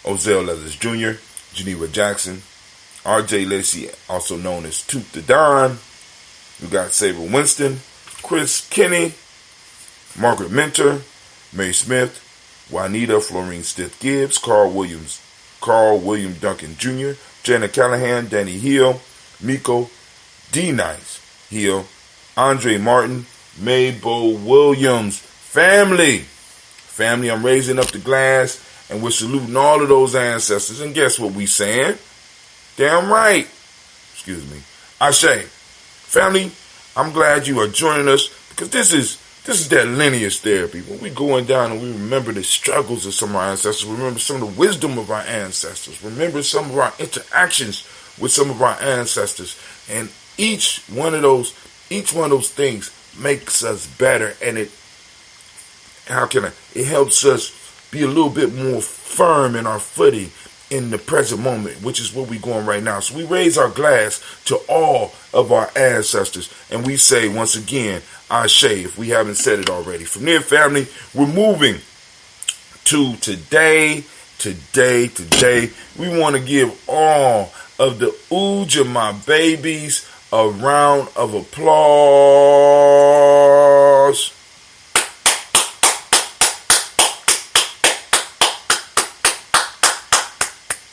Ozell Leathers Jr., Geneva Jackson, R.J. Lacey, also known as Toot the Don. We got Saber Winston, Chris Kinney, Margaret Minter, Mary Smith, Juanita Florine Stith Gibbs, Carl William Duncan Jr., Janet Callahan, Danny Hill, Miko D. Nice Hill, Andre Martin, Mabel Williams. Family, I'm raising up the glass and we're saluting all of those ancestors. And guess what we saying? Damn right. Excuse me. Ashe. Family, I'm glad you are joining us because this is that lineage therapy. When we going down and we remember the struggles of some of our ancestors, remember some of the wisdom of our ancestors, remember some of our interactions with some of our ancestors, and each one of those things makes us better, and it helps us be a little bit more firm in our footing in the present moment, which is where we're going right now. So we raise our glass to all of our ancestors, and we say once again, Ashe, if we haven't said it already. From there, family, we're moving to today. We want to give all of the Ujamaa babies a round of applause.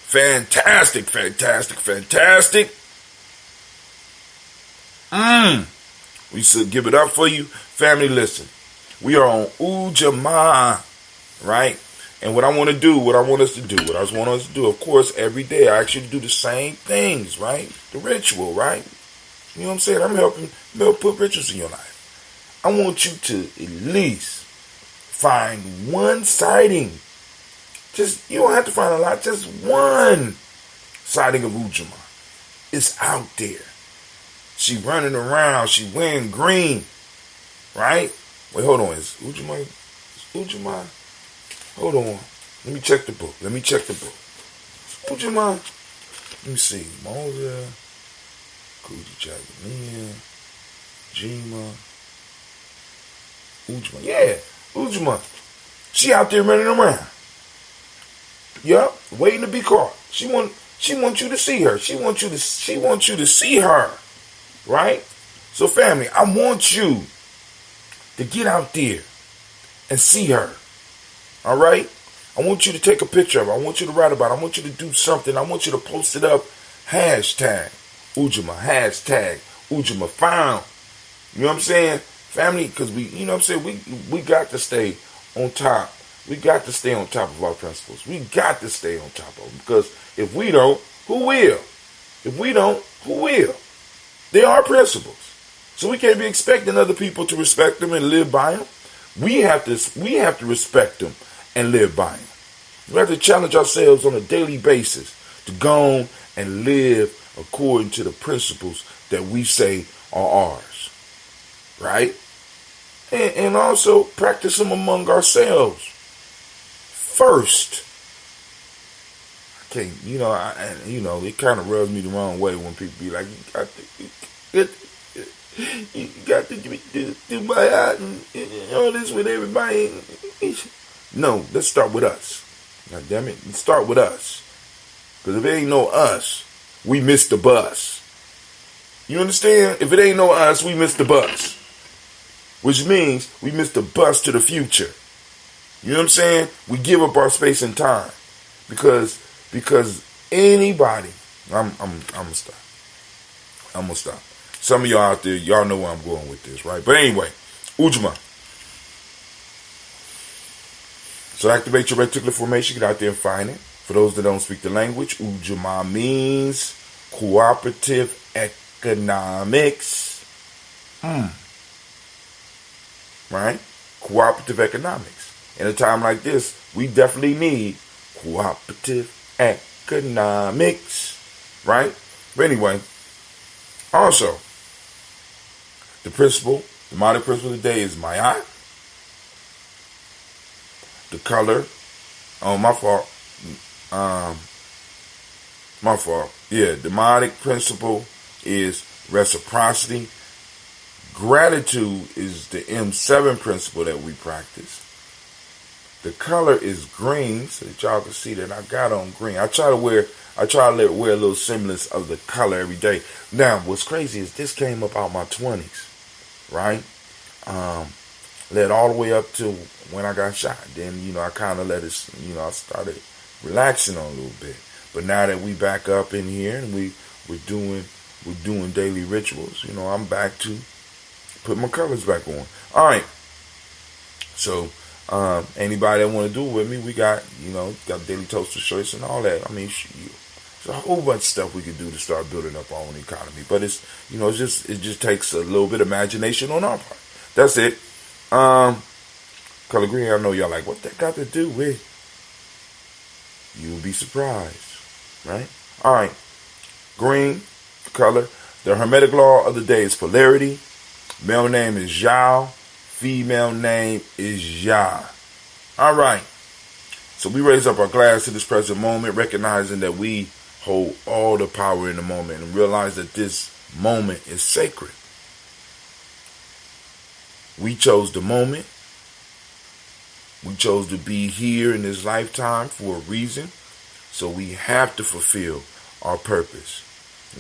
Fantastic. We should give it up for you. Family, listen. We are on Ujamaa, right? And what I want us to do, of course, every day, I actually do the same things, right? The ritual, right? You know what I'm saying? I'm helping put rituals in your life. I want you to at least find one sighting. You don't have to find a lot, just one sighting of Ujamaa. It's out there. She running around. She wearing green. Right? Wait, hold on. Is Ujamaa? Hold on. Let me check the book. Ujamaa. Let me see. Mosa, Kuji Jagamia, Jima, Ujamaa. Yeah, Ujamaa. She out there running around. Yup, waiting to be caught. She wants you to see her. She wants you to see her. Right? So family, I want you to get out there and see her. All right? I want you to take a picture of her. I want you to write about it. I want you to do something. I want you to post it up. Hashtag Ujamaa. Hashtag Ujamaa found. You know what I'm saying? Family, because we got to stay on top. We got to stay on top of our principles. We got to stay on top of them. Because if we don't, who will? If we don't, who will? They are principles. So we can't be expecting other people to respect them and live by them. We have to respect them and live by them. We have to challenge ourselves on a daily basis to go on and live according to the principles that we say are ours. Right? And also practice them among ourselves. First, it kind of rubs me the wrong way when people be like, you got to do my art and all this with everybody. No, let's start with us. God damn it. Let's start with us. Because if it ain't no us, we missed the bus. You understand? If it ain't no us, we missed the bus. Which means we missed the bus to the future. You know what I'm saying? We give up our space and time. Because anybody, I'm gonna stop. I'm gonna stop. Some of y'all out there, y'all know where I'm going with this, right? But anyway, Ujamaa. So activate your reticular formation, get out there and find it. For those that don't speak the language, Ujamaa means cooperative economics. Right? Cooperative economics. In a time like this, we definitely need cooperative economics. Right? But anyway, also, the demonic principle of the day is Mayat. The color, my fault. Yeah, demonic principle is reciprocity. Gratitude is the M7 principle that we practice. The color is green, so that y'all can see that I got on green. I try to wear a little semblance of the color every day. Now, what's crazy is this came up out my 20s, right? Led all the way up to when I got shot. Then, I kind of let it, I started relaxing on a little bit. But now that we back up in here and we're doing daily rituals, I'm back to put my colors back on. All right. So, anybody that want to do it with me, we got, got daily toaster shirts and all that. I mean, there's a whole bunch of stuff we could do to start building up our own economy. But it's, it just takes a little bit of imagination on our part. That's it. Color green, I know y'all like, what that got to do with? You'll be surprised, right? All right. Green color. The Hermetic law of the day is polarity. Male name is Zhao. Female name is Ya. All right. So we raise up our glass to this present moment, recognizing that we hold all the power in the moment and realize that this moment is sacred. We chose the moment. We chose to be here in this lifetime for a reason. So we have to fulfill our purpose.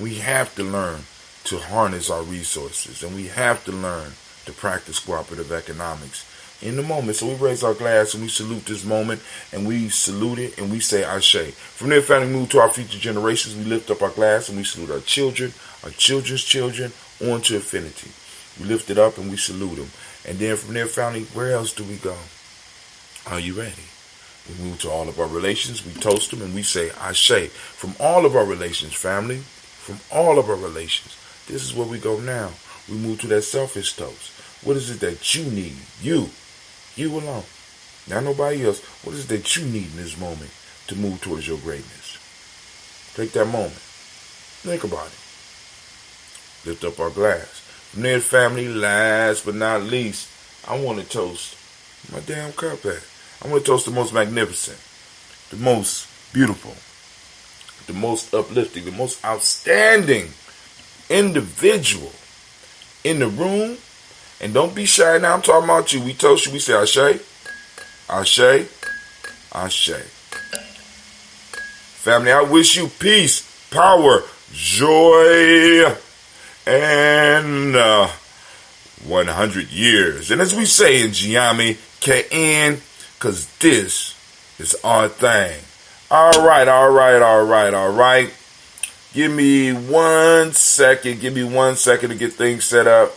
We have to learn to harness our resources. And we have to learn to practice cooperative economics in the moment. So we raise our glass and we salute this moment and we salute it and we say Ashe. From there, family, move to our future generations. We lift up our glass and we salute our children, our children's children, on to infinity. We lift it up and we salute them. And then from there, family, where else do we go? Are you ready? We move to all of our relations. We toast them and we say Ashe. From all of our relations, family, from all of our relations, this is where we go now. We move to that selfish toast. What is it that you need? You alone. Not nobody else. What is it that you need in this moment to move towards your greatness? Take that moment. Think about it. Lift up our glass. From there, family, last but not least, I want to toast my damn cup at. I want to toast the most magnificent, the most beautiful, the most uplifting, the most outstanding individual in the room. And don't be shy now. I'm talking about you. We toast you. We say Ashe, Ashe, Ashe. Family, I wish you peace, power, joy, and 100 years. And as we say in Gye-Nyame, KN, because this is our thing. All right. Give me 1 second. Give me 1 second to get things set up.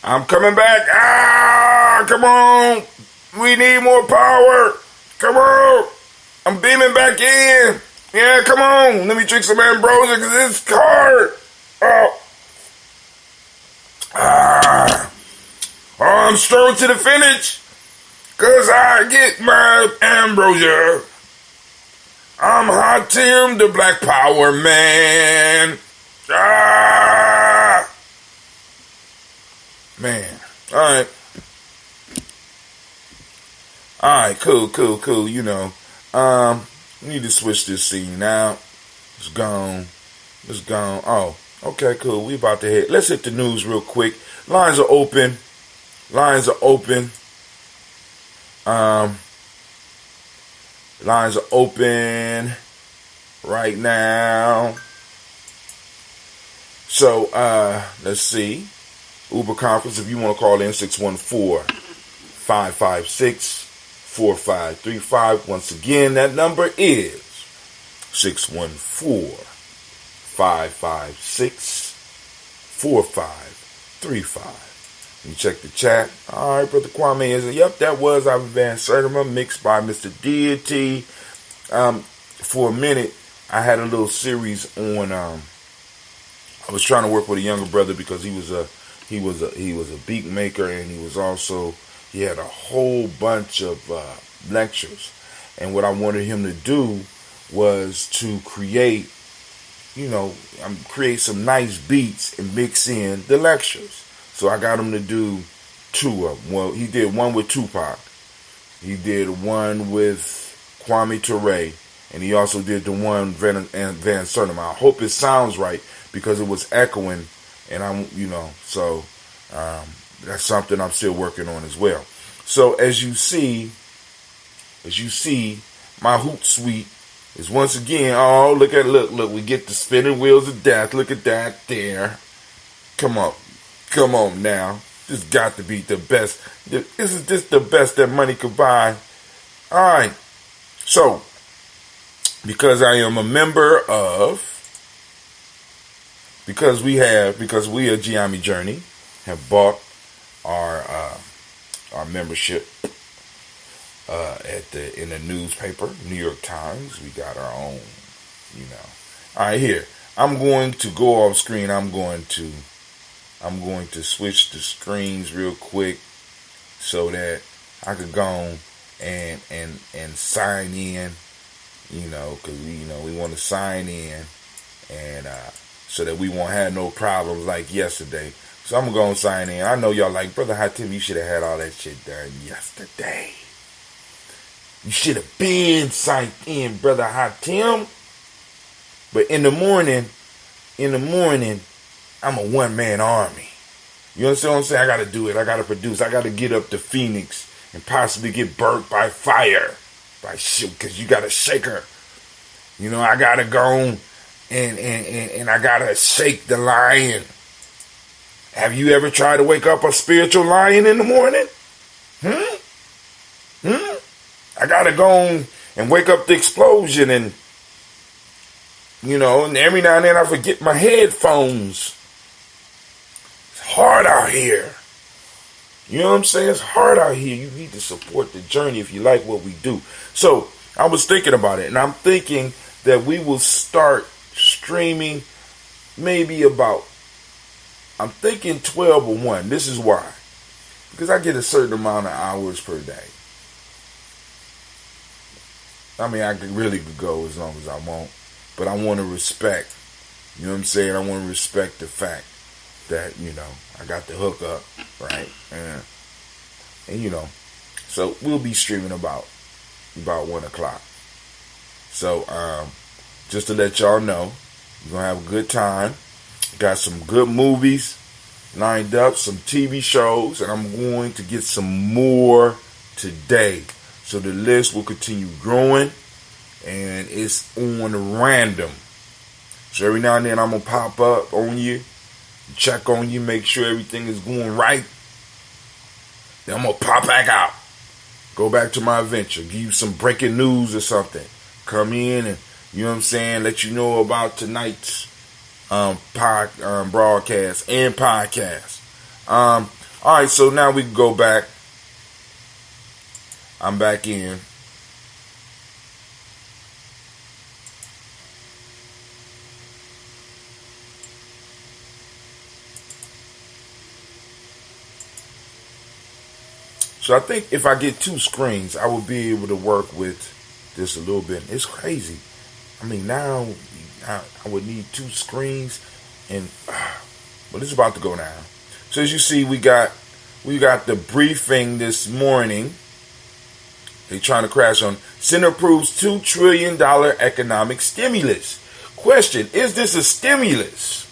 I'm coming back. Come on. We need more power. Come on. I'm beaming back in. Yeah, come on. Let me drink some ambrosia because it's hard. I'm strolling to the finish because I get my ambrosia. I'm Hot Tim, the Black Power Man. Man. Alright. Alright, cool. You know. We need to switch this scene out. It's gone. Oh, okay, cool. We about to hit. Let's hit the news real quick. Lines are open. Lines are open right now. So, let's see. Uber conference, if you want to call in, 614-556-4535. Once again, that number is 614-556-4535. You check the chat. All right, Brother Kwame is it? Yep, that was our Van Sertima mixed by Mr. Deity. For a minute, I had a little series on. I was trying to work with a younger brother because he was a beat maker, and he had a whole bunch of lectures. And what I wanted him to do was to create some nice beats and mix in the lectures. So I got him to do two of them. Well, he did one with Tupac. He did one with Kwame Ture. And he also did the one Van Sertima. I hope it sounds right because it was echoing. And that's something I'm still working on as well. So as you see, my hoot suite is once again, look, we get the spinning wheels of death. Look at that there. Come on now. This got to be the best. This is just the best that money could buy. All right. So, because I am a member of, because we at Gye-Nyame Journey have bought our membership in the newspaper, New York Times. We got our own, All right, here. I'm going to go off screen. I'm going to switch the screens real quick so that I could go and sign in, because we want to sign in and so that we won't have no problems like yesterday. So I'm going to sign in. I know y'all like, Brother Hot Tim, you should have had all that shit done yesterday. You should have been signed in, Brother Hot Tim. But in the morning, I'm a one-man army. You understand what I'm saying? I got to do it. I got to produce. I got to get up to Phoenix and possibly get burnt by fire. Because you got to shake her. I got to go and I got to shake the lion. Have you ever tried to wake up a spiritual lion in the morning? I got to go and wake up the explosion and every now and then I forget my headphones. It's hard out here. You know what I'm saying? It's hard out here. You need to support the journey if you like what we do. So I was thinking about it, and I'm thinking that we will start streaming maybe I'm thinking 12 or 1. This is why. Because I get a certain amount of hours per day. I mean, I could really go as long as I want. But I want to respect. You know what I'm saying? I want to respect the fact that, I got the hook up, right? And so we'll be streaming about 1 o'clock. So, just to let y'all know, we're going to have a good time. Got some good movies lined up, some TV shows, and I'm going to get some more today. So the list will continue growing, and it's on random. So every now and then I'm going to pop up on you, check on you, make sure everything is going right. Then I'm going to pop back out. Go back to my adventure. Give you some breaking news or something. Come in and, let you know about tonight's broadcast and podcast. All right, so now we can go back. I'm back in. So I think if I get 2 screens, I will be able to work with this a little bit. It's crazy. I mean, now I would need 2 screens, but it's about to go down. So as you see, we got the briefing this morning. They trying to crash on. Senate approves $2 trillion economic stimulus. Question: is this a stimulus,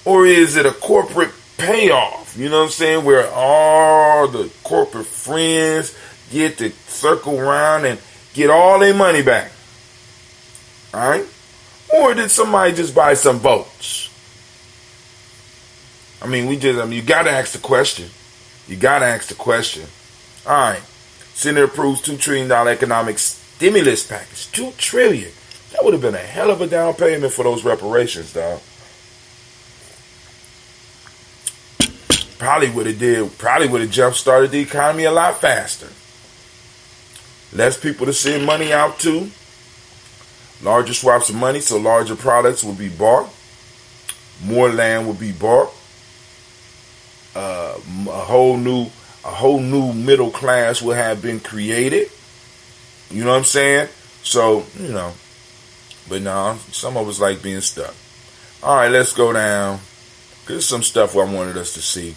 or is it a corporate payoff? You know what I'm saying? Where all the corporate friends get to circle around and get all their money back. All right? Or did somebody just buy some votes? I mean, you got to ask the question. You got to ask the question. All right. Senate approves $2 trillion economic stimulus package. $2 trillion. That would have been a hell of a down payment for those reparations, dog. Probably would have jump-started the economy a lot faster. Less people to send money out to. Larger swaps of money, so larger products will be bought. More land will be bought. A whole new middle class will have been created. You know what I'm saying? So, but no, some of us like being stuck. All right, let's go down. There's some stuff I wanted us to see.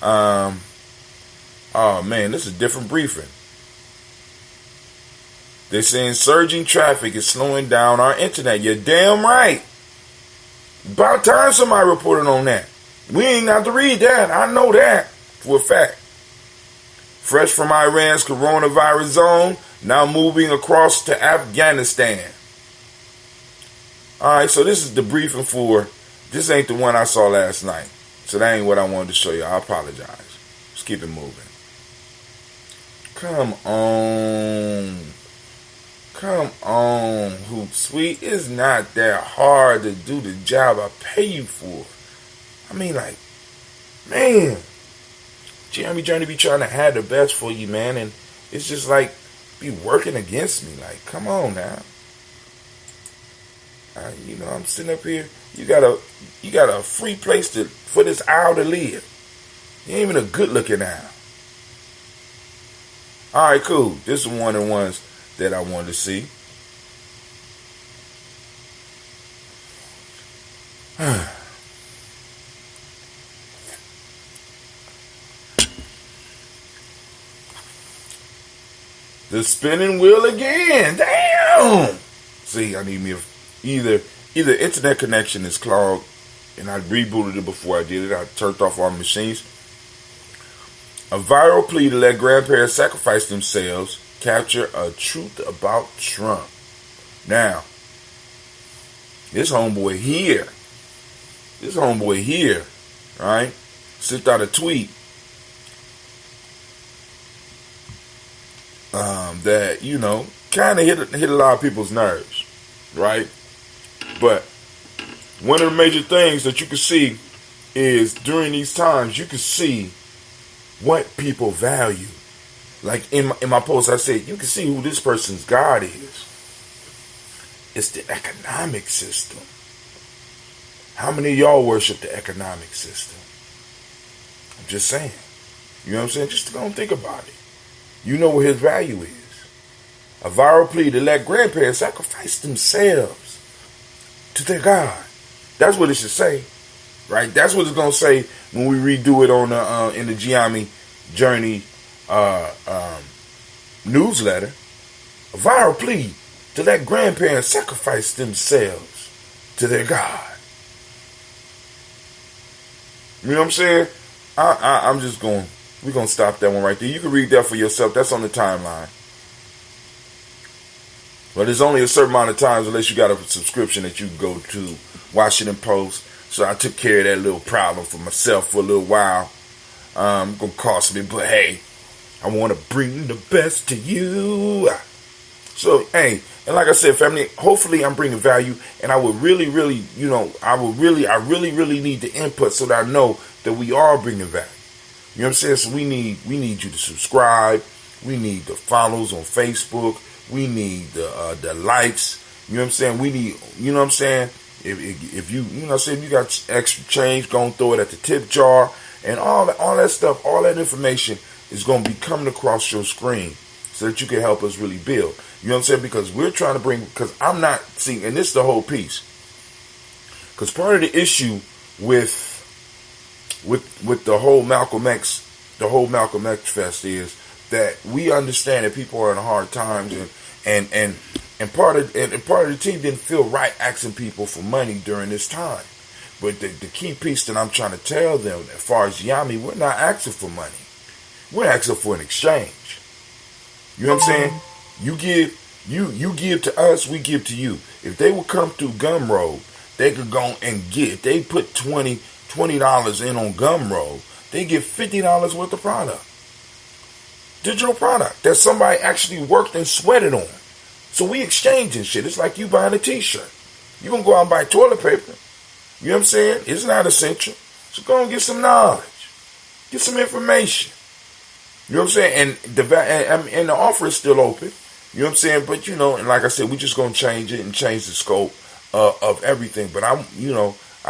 Oh man, this is a different briefing. They're saying surging traffic is slowing down our internet. You're damn right. About time somebody reported on that. We ain't got to read that. I know that for a fact. Fresh from Iran's coronavirus zone, now moving across to Afghanistan. All right, so this is the briefing for. This ain't the one I saw last night. So that ain't what I wanted to show you. I apologize. Let's keep it moving. Come on. Come on, Hootsuite. It's not that hard to do the job I pay you for. I mean, like, man. Gye-Nyame Journey be trying to have the best for you, man. And it's just like, be working against me. Like, come on now. I'm sitting up here. You got a free place for this owl to live. You ain't even a good looking owl. All right, cool. This is one of the ones that I wanted to see. The spinning wheel again. Damn. See, I need me either internet connection is clogged, and I rebooted it before I did it. I turned off all machines. A viral plea to let grandparents sacrifice themselves capture a truth about Trump. Now, this homeboy here, right, sent out a tweet that, kind of hit a lot of people's nerves, right? But one of the major things that you can see is during these times, you can see what people value. Like in my post, I said, you can see who this person's God is. It's the economic system. How many of y'all worship the economic system? I'm just saying. You know what I'm saying? Just go and think about it. You know what his value is. A viral plea to let grandparents sacrifice themselves to their God. That's what it should say, right? That's what it's gonna say when we redo it on the in the Gye-Nyame Journey newsletter. A viral plea to let grandparents sacrifice themselves to their God. You know what I'm saying? I'm just going. We're gonna stop that one right there. You can read that for yourself. That's on the timeline. But there's only a certain amount of times, unless you got a subscription, that you can go to Washington Post. So I took care of that little problem for myself for a little while. Gonna cost me, but hey, I want to bring the best to you. So hey, And like I said, family, hopefully I'm bringing value, and I would really, really, I really need the input so that I know that we are bringing value. You know what I'm saying? So we need you to subscribe. We need the follows on Facebook. We need the likes. You know what I'm saying? We need, you know what I'm saying? If you, if you got extra change, go and throw it at the tip jar, and all that stuff, all that information is going to be coming across your screen so that you can help us really build. You know what I'm saying? Because we're trying to because I'm not seeing, and this is the whole piece. Because part of the issue with the whole Malcolm X fest is that we understand that people are in hard times, and part of the team didn't feel right asking people for money during this time. But the key piece that I'm trying to tell them, as far as Gye-Nyame, we're not asking for money. We're asking for an exchange. You know what I'm saying? You give to us, we give to you. If they would come through Gumroad, they could go and get. If they put $20 in on Gumroad, they get $50 worth of product. Digital product that somebody actually worked and sweated on. So we exchanging shit. It's like you buying a t-shirt. You're going to go out and buy toilet paper. You know what I'm saying? It's not essential. So go and get some knowledge. Get some information. You know what I'm saying? And the offer is still open. You know what I'm saying? But, and like I said, we're just going to change it and change the scope of everything. But I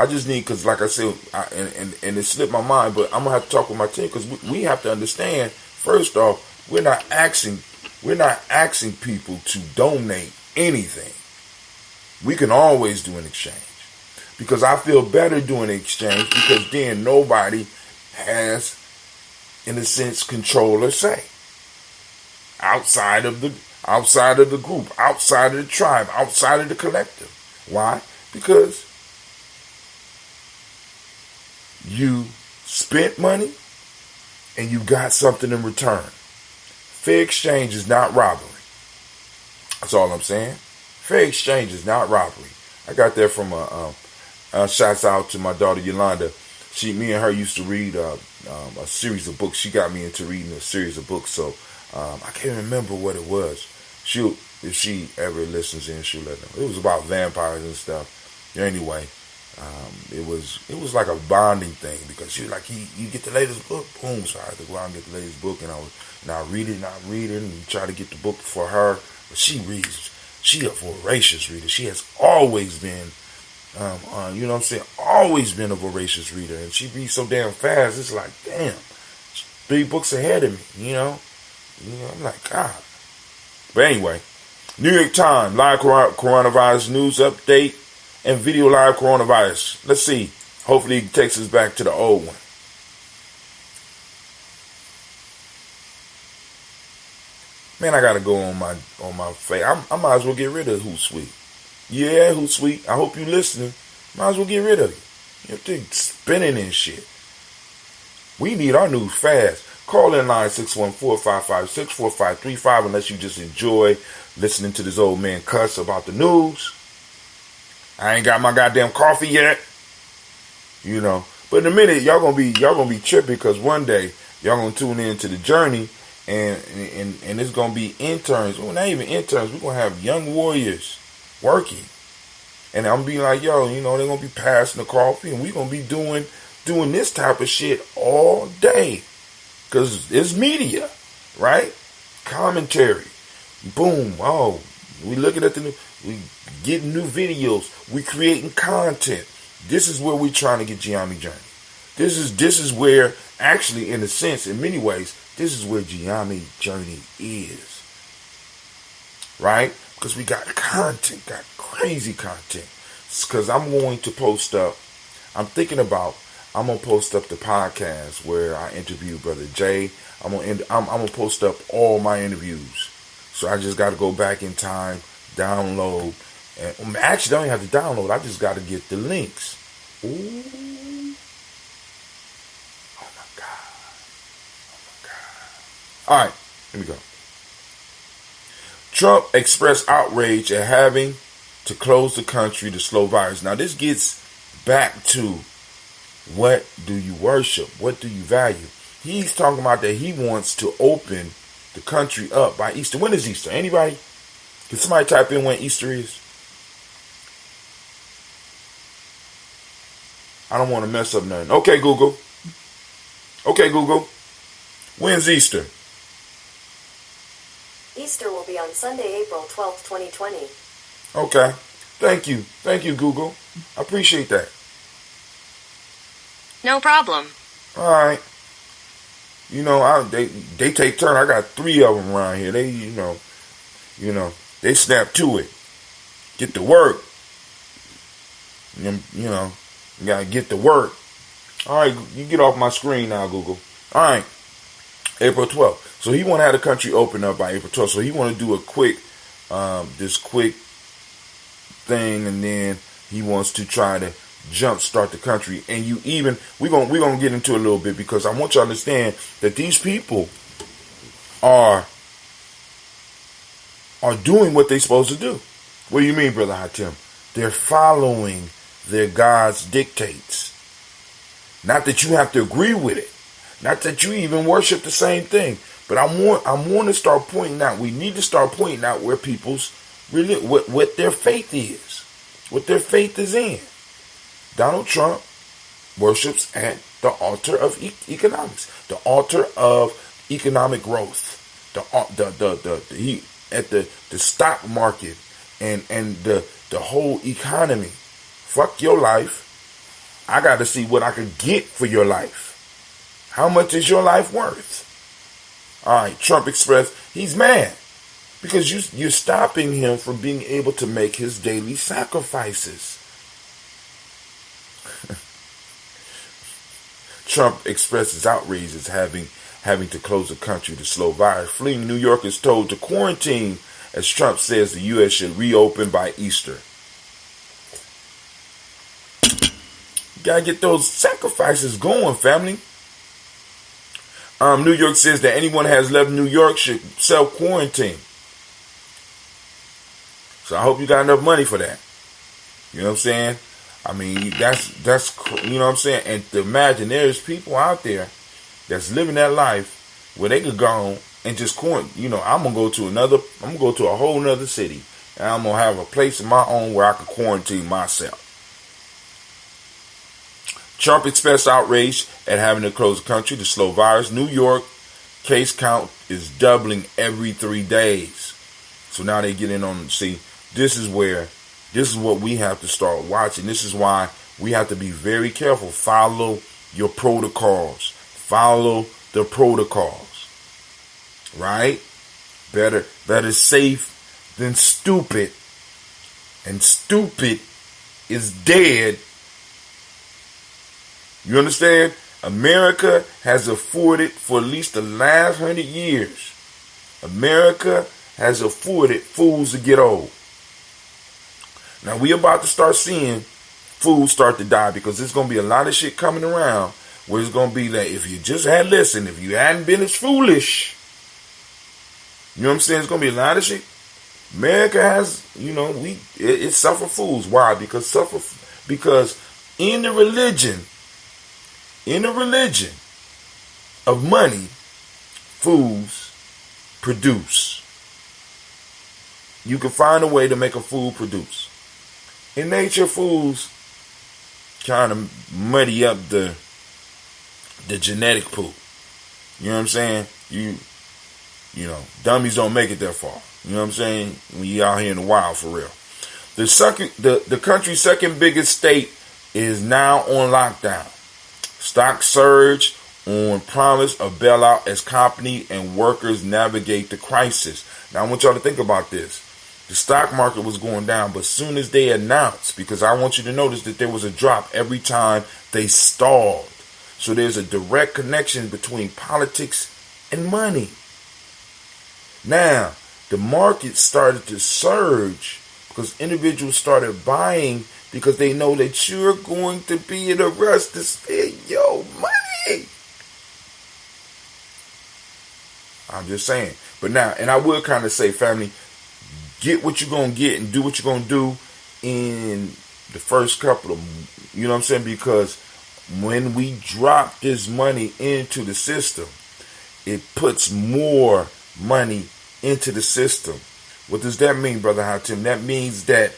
just need, because like I said, and it slipped my mind, but I'm going to have to talk with my team, because we have to understand, first off, we're not asking people to donate anything. We can always do an exchange. Because I feel better doing an exchange, because then nobody has, in a sense, control or say. Outside of the group, outside of the tribe, outside of the collective. Why? Because you spent money and you got something in return. Fair exchange is not robbery. That's all I'm saying. Fair exchange is not robbery. I got that from shouts out to my daughter Yolanda. Me and her used to read a series of books. She got me into reading a series of books. So I can't remember what it was. If she ever listens in, she'll let know. It was about vampires and stuff. Anyway, it was like a bonding thing, because she was like, you get the latest book, boom. So I had to go out and get the latest book, and I read it and try to get the book for her. But she reads. She a voracious reader. She has always been, you know what I'm saying, always been a voracious reader, and she reads so damn fast. It's like, damn, 3 books ahead of me. I'm like, God. But anyway, New York Times live coronavirus news update and video live coronavirus. Let's see. Hopefully it takes us back to the old one. Man, I gotta go on my face. I might as well get rid of Hootsuite. Yeah, Hootsuite. I hope you listening. Might as well get rid of it. You're spinning and shit. We need our news fast. Call in line 614-556-4535 unless you just enjoy listening to this old man cuss about the news. I ain't got my goddamn coffee yet. But in a minute, y'all gonna be tripping, because one day y'all gonna tune in to the journey, and it's gonna be interns. Well, not even interns. We're gonna have young warriors working, and I'm be like, yo, they're gonna be passing the coffee, and we're gonna be doing this type of shit all day, because it's media, right? Commentary, boom. Oh, we looking at we getting new videos. We creating content. This is where we trying to get Gye-Nyame journey. This is where, actually, in a sense, in many ways, this is where Gye-Nyame journey is. Right? Because we got content, got crazy content. Because I'm going to post up, I'm going to post up the podcast where I interview Brother Jay. I'm going to post up all my interviews. So I just got to go back in time, download. And actually, I don't even have to download. I just got to get the links. Ooh. Oh my God. All right, here we go. Trump expressed outrage at having to close the country to slow virus. Now, this gets back to, what do you worship? What do you value? He's talking about that he wants to open the country up by Easter. When is Easter? Anybody? Can somebody type in when Easter is? I don't want to mess up nothing. Okay, Google. Okay, Google. When's Easter? Easter will be on Sunday, April 12th, 2020. Okay. Thank you. Thank you, Google. I appreciate that. No problem. All right. You know, they take turn. I got 3 of them around here. They, you know, they snap to it. Get to work. You know, you gotta get to work. All right, you get off my screen now, Google. All right, April 12th. So he want to have the country open up by April 12th. So he want to do a quick, this quick thing, and then he wants to try to jumpstart the country. And we're gonna get into a little bit, because I want you to understand that these people are doing what they're supposed to do. What do you mean, Brother Hatim? They're following their God's dictates. Not that you have to agree with it. Not that you even worship the same thing. But I want to start pointing out. We need to start pointing out where people's really what their faith is. What their faith is in. Donald Trump worships at the altar of economics. The altar of economic growth. He at the stock market and the whole economy. Fuck your life. I got to see what I can get for your life. How much is your life worth? All right, Trump expressed he's mad because you're stopping him from being able to make his daily sacrifices. Trump expressed his outrage as having to close the country to slow virus. Fleeing New York is told to quarantine as Trump says the U.S. should reopen by Easter. You gotta get those sacrifices going, family. New York says that anyone who has left New York should self-quarantine. So I hope you got enough money for that. You know what I'm saying? I mean, that's you know what I'm saying? And to imagine there's people out there that's living that life where they could go and just quarantine. You know, I'm gonna go to a whole nother city, and I'm gonna have a place of my own where I can quarantine myself. Trump expressed outrage at having to close the country to slow virus. New York case count is doubling every 3 days. So now they get in on, see, this is what we have to start watching. This is why we have to be very careful. Follow your protocols. Follow the protocols. Right? Better safe than stupid. And stupid is dead. You understand? America has afforded for at least the last 100 years. America has afforded fools to get old. Now we about to start seeing fools start to die, because there's going to be a lot of shit coming around where it's going to be that if you just had listened, if you hadn't been as foolish, you know what I'm saying? It's going to be a lot of shit. America has, you know, it suffer fools. Why? Because in the religion of money, fools produce. You can find a way to make a fool produce. In nature, fools kind of muddy up the genetic pool. You know what I'm saying? You know, dummies don't make it that far. You know what I'm saying? When you out here in the wild, for real. The country's second biggest state is now on lockdown. Stock surge on promise of bailout as company and workers navigate the crisis. Now I want y'all to think about this. The stock market was going down, but as soon as they announced, because I want you to notice that there was a drop every time they stalled. So there's a direct connection between politics and money. Now, the market started to surge because individuals started buying because they know that you're going to be in a rush to spend your money. I'm just saying. But now, and I will kind of say, family, get what you're going to get and do what you're going to do in the first couple of, you know what I'm saying? Because when we drop this money into the system, it puts more money into the system. What does that mean, Brother Hatim? That means that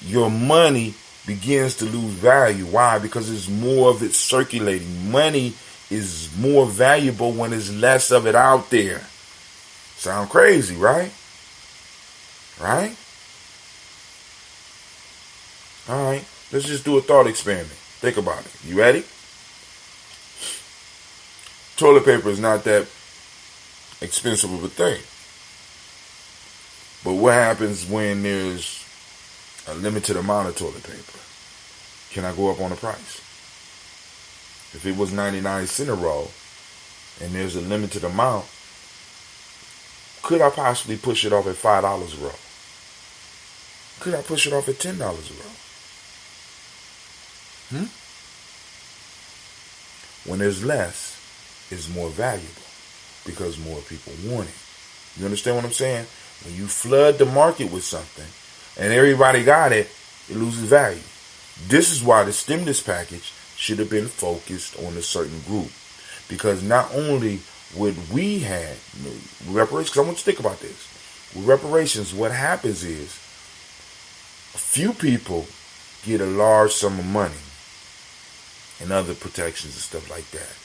your money begins to lose value. Why? Because there's more of it circulating. Money is more valuable when there's less of it out there. Sound crazy, right? Right? All right. Let's just do a thought experiment. Think about it. You ready? Toilet paper is not that expensive of a thing. But what happens when there's a limited amount of toilet paper? Can I go up on the price? If it was 99 cents a roll and there's a limited amount, could I possibly push it off at $5 a roll? Could I push it off at $10 a roll? When there's less, it's more valuable because more people want it. You understand what I'm saying? When you flood the market with something and everybody got it, it loses value. This is why the stimulus package should have been focused on a certain group. Because not only would we have reparations, because I want you to think about this. With reparations, what happens is a few people get a large sum of money and other protections and stuff like that.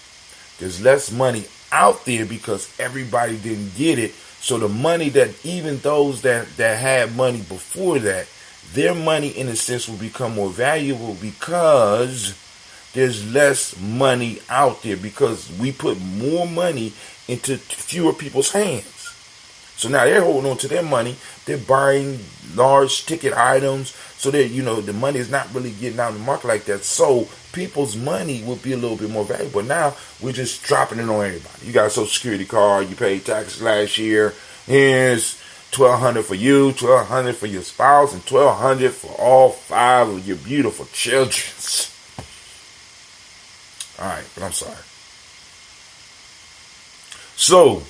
There's less money out there because everybody didn't get it. So the money that even those that had money before that, their money in a sense will become more valuable because there's less money out there because we put more money into fewer people's hands. So now they're holding on to their money. They're buying large ticket items so that, the money is not really getting out in the market like that. So people's money will be a little bit more valuable. Now we're just dropping it on everybody. You got a Social Security card. You paid taxes last year. Here's $1,200 for you, $1,200 for your spouse, and $1,200 for all 5 of your beautiful children. All right, but I'm sorry. So,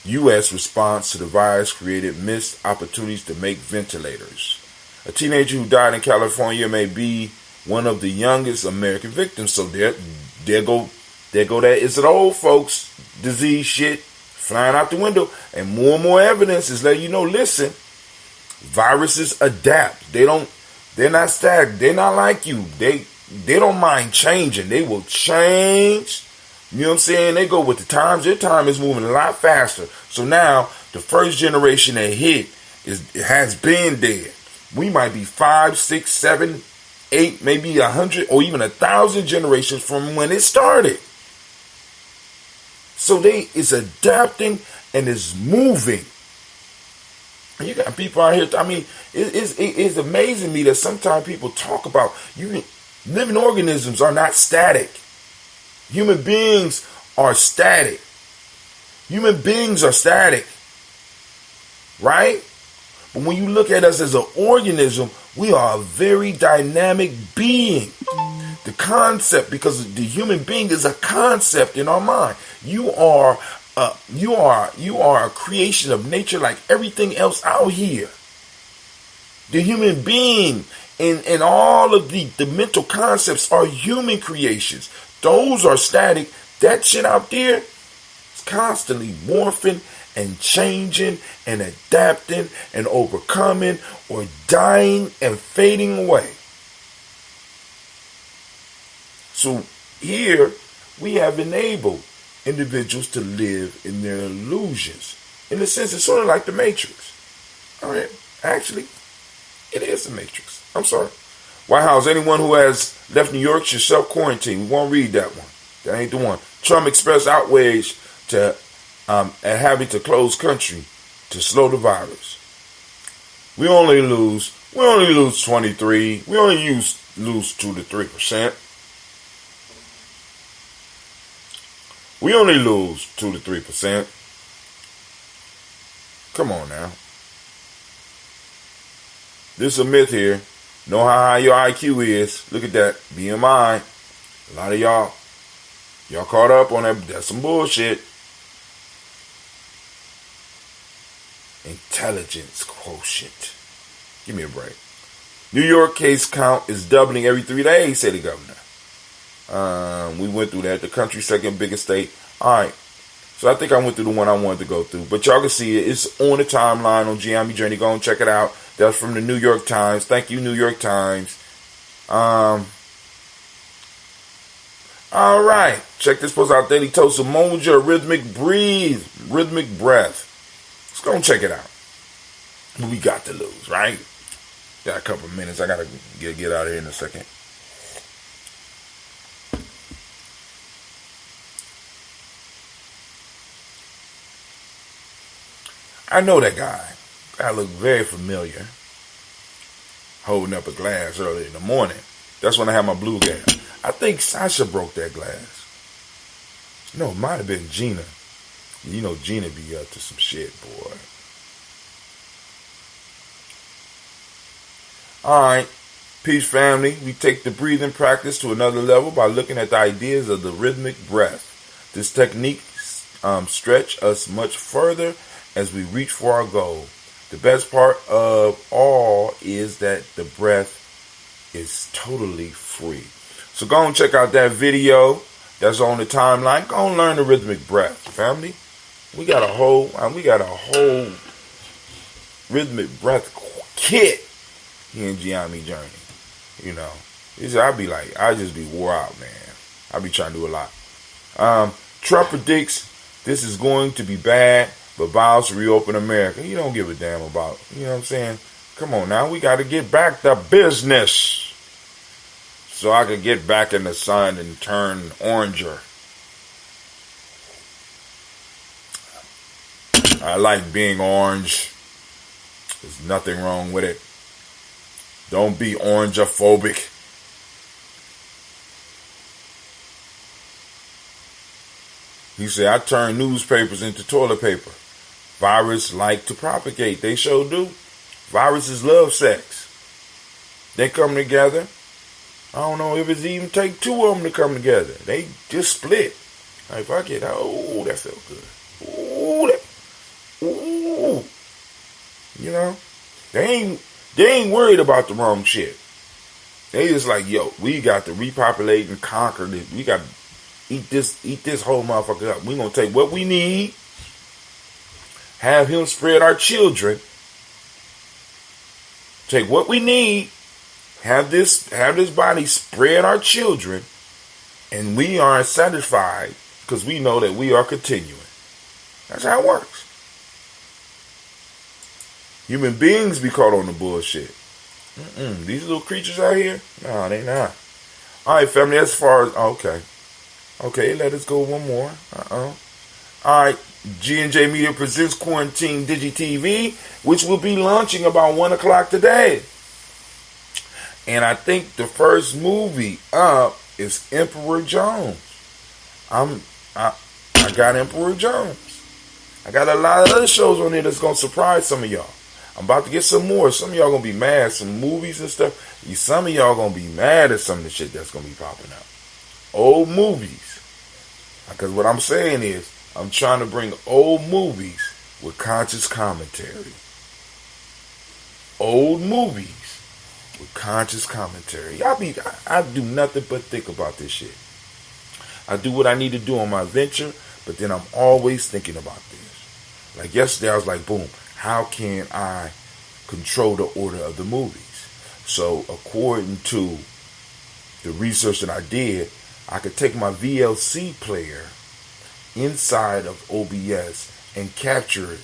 U.S. response to the virus created missed opportunities to make ventilators. A teenager who died in California may be one of the youngest American victims. So there go that it's an old folks disease shit flying out the window, and more evidence is letting you know. Listen, viruses adapt. They're not static. They're not like you. They don't mind changing. They will change. You know what I'm saying? They go with the times. Their time is moving a lot faster. So now the first generation that hit has been dead. We might be 5, 6, 7, 8, maybe 100 or even 1,000 generations from when it started. So it's adapting and it's moving. And you got people out here. I mean, it's amazing to me that sometimes people talk about living organisms are not static. Human beings are static. Human beings are static. Right? But when you look at us as an organism, we are a very dynamic being. The concept, because the human being is a concept in our mind. You are a creation of nature like everything else out here. The human being and all of the mental concepts are human creations. Those are static. That shit out there is constantly morphing and changing and adapting and overcoming or dying and fading away. So here we have enabled individuals to live in their illusions. In a sense, it's sort of like the Matrix. All right, actually, it is the Matrix. I'm sorry. White House, anyone who has left New York should self-quarantine. We won't read that one. That ain't the one. Trump expressed outrage at having to close country to slow the virus. We only lose 23. We only lose 2 to 3%. We only lose 2 to 3%. Come on now. This is a myth here. Know how high your IQ is. Look at that. BMI. A lot of y'all caught up on that. That's some bullshit. Intelligence quotient. Give me a break. New York case count is doubling every 3 days, said the governor. We went through that. The country's second biggest state. All right. So I think I went through the one I wanted to go through. But y'all can see it. It's on the timeline on Gye-Nyame Journey. Go and check it out. That's from the New York Times. Thank you, New York Times. All right. Check this post out. Daily Toast of Moja, Rhythmic Breath. Let's go and check it out. What we got to lose, right? Got a couple of minutes. I got to get out of here in a second. I know that guy. I look very familiar. Holding up a glass early in the morning. That's when I had my blue gas. I think Sasha broke that glass. No, it might have been Gina. You know Gina be up to some shit, boy. Alright, peace family. We take the breathing practice to another level by looking at the ideas of the rhythmic breath. This technique stretch us much further as we reach for our goal. The best part of all is that the breath is totally free. So go and check out that video that's on the timeline. Go and learn the rhythmic breath, family. We got a whole rhythmic breath kit here in Gye-Nyame Journey. You know, I just be wore out, man. I be trying to do a lot. Trump predicts this is going to be bad, but vows to reopen America. He don't give a damn about, you know what I'm saying? Come on now, we got to get back to business. So I could get back in the sun and turn oranger. I like being orange. There's nothing wrong with it. Don't be orangephobic. He said, I turn newspapers into toilet paper. Viruses like to propagate. They sure do. Viruses love sex. They come together. I don't know if it's even take two of them to come together. They just split. Like, fuck it. Oh, that felt good. Ooh. You know? They ain't worried about the wrong shit. They just like, yo, we got to repopulate and conquer this. We got to eat this whole motherfucker up. We're going to take what we need, have him spread our children, take what we need, have this body spread our children, and we are satisfied because we know that we are continuing. That's how it works. Human beings be caught on the bullshit. These little creatures out here? No, they not. Alright, family, as far as... Okay, let us go one more. Alright, G&J Media presents Quarantine Digi TV, which will be launching about 1 o'clock today. And I think the first movie up is Emperor Jones. I got Emperor Jones. I got a lot of other shows on there that's going to surprise some of y'all. I'm about to get some more. Some of y'all going to be mad. Some movies and stuff. Some of y'all going to be mad at some of the shit that's going to be popping up. Old movies. Because what I'm saying is, I'm trying to bring old movies with conscious commentary. Old movies with conscious commentary. I do nothing but think about this shit. I do what I need to do on my venture, but then I'm always thinking about this. Like yesterday, I was like, boom, how can I control the order of the movies? So according to the research that I did, I could take my VLC player inside of OBS and capture it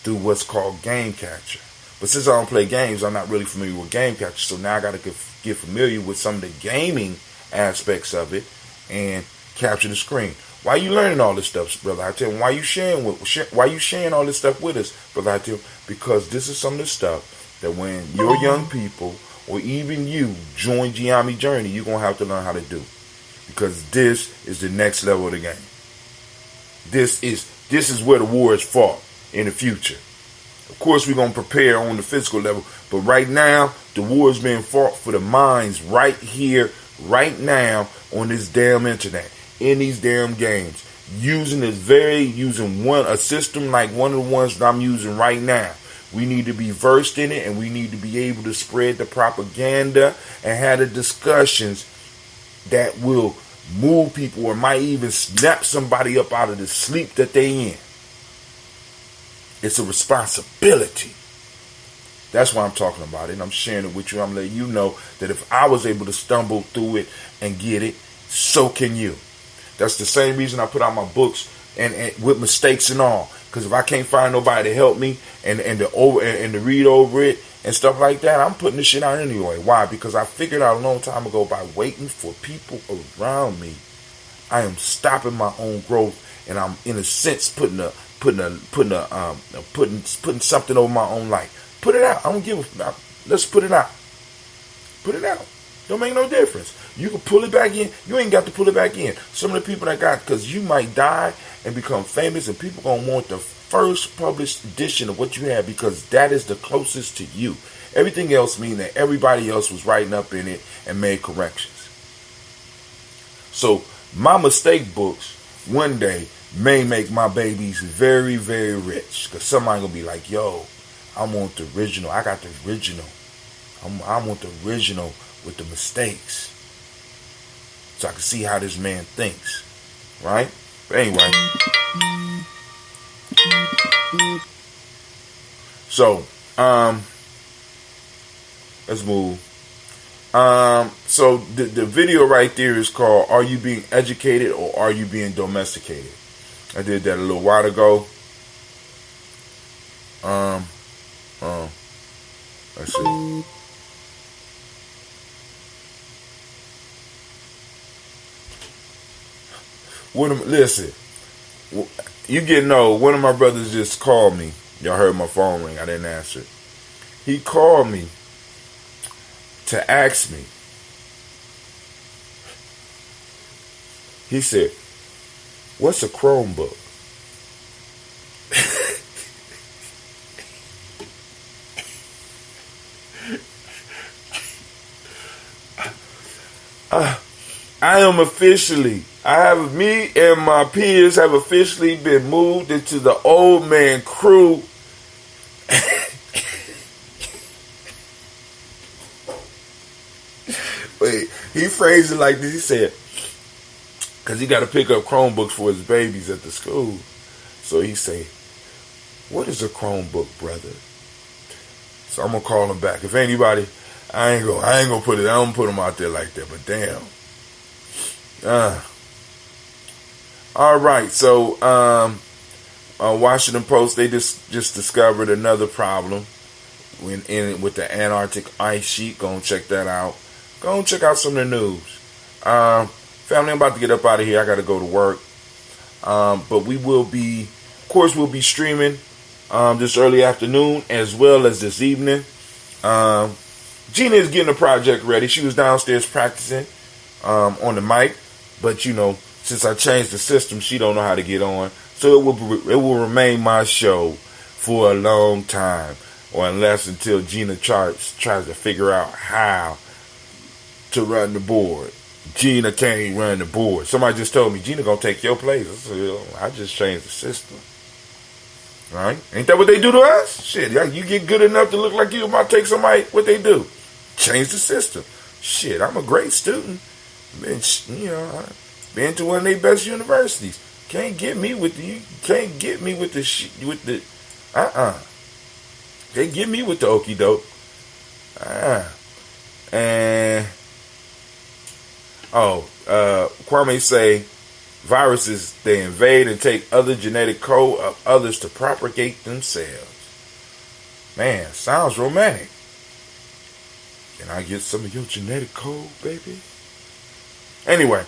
through what's called Game Capture. But since I don't play games, I'm not really familiar with Game Capture. So now I got to get familiar with some of the gaming aspects of it and capture the screen. Why you learning all this stuff, Brother Hatim? Why you sharing all this stuff with us, Brother Hatim? Because this is some of the stuff that when your young people or even you join Gye-Nyame Journey, you're going to have to learn how to do. Because this is the next level of the game. This is where the war is fought in the future. Of course, we're going to prepare on the physical level. But right now, the war is being fought for the minds right here, right now, on this damn internet. In these damn games. Using a system like one of the ones that I'm using right now. We need to be versed in it, and we need to be able to spread the propaganda and have the discussions that will move people, or might even snap somebody up out of the sleep that they in. It's a responsibility. That's why I'm talking about it, and I'm sharing it with you. I'm letting you know that if I was able to stumble through it and get it, so can you. That's the same reason I put out my books and with mistakes and all. Because if I can't find nobody to help me and to read over it and stuff like that, I'm putting this shit out anyway. Why? Because I figured out a long time ago, by waiting for people around me, I am stopping my own growth, and I'm in a sense putting something over my own life. Put it out. I don't give a fuck. Let's put it out. Put it out. Don't make no difference. You can pull it back in. You ain't got to pull it back in. Some of the people that got, because you might die and become famous, and people gonna want the first published edition of what you have, because that is the closest to you. Everything else means that everybody else was writing up in it and made corrections. So my mistake books one day may make my babies very, very rich, because somebody gonna be like, yo, I want the original. I got the original. I want the original with the mistakes, so I can see how this man thinks, right? But anyway, so let's move. So the video right there is called "Are You Being Educated or Are You Being Domesticated?" I did that a little while ago. Let's see. Listen, you getting old. One of my brothers just called me. Y'all heard my phone ring. I didn't answer. He called me to ask me. He said, "What's a Chromebook?" Me and my peers have officially been moved into the old man crew. Wait, he phrased it like this. He said, because he got to pick up Chromebooks for his babies at the school. So he said, "What is a Chromebook, brother?" So I'm gonna call him back. If anybody, I ain't gonna put it. I don't put them out there like that. But damn. All right. So Washington Post, they just discovered another problem with the Antarctic ice sheet. Go and check that out. Go and check out some of the news. Family, I'm about to get up out of here. I got to go to work. But we will be, of course, we'll be streaming this early afternoon as well as this evening. Gina is getting a project ready. She was downstairs practicing on the mic, but since I changed the system, she don't know how to get on. So it will remain my show for a long time, or until Gina tries to figure out how to run the board. Gina can't run the board. Somebody just told me, Gina gonna take your place. I just changed the system. Right? Ain't that what they do to us? Shit, you get good enough to look like you about to take somebody, what they do? Change the system. Shit, I'm a great student. Been to one of their best universities. Can't get me with the Can't get me with the okie doke. And Kwame say viruses, they invade and take other genetic code of others to propagate themselves. Man, sounds romantic. Can I get some of your genetic code, baby? Anyway,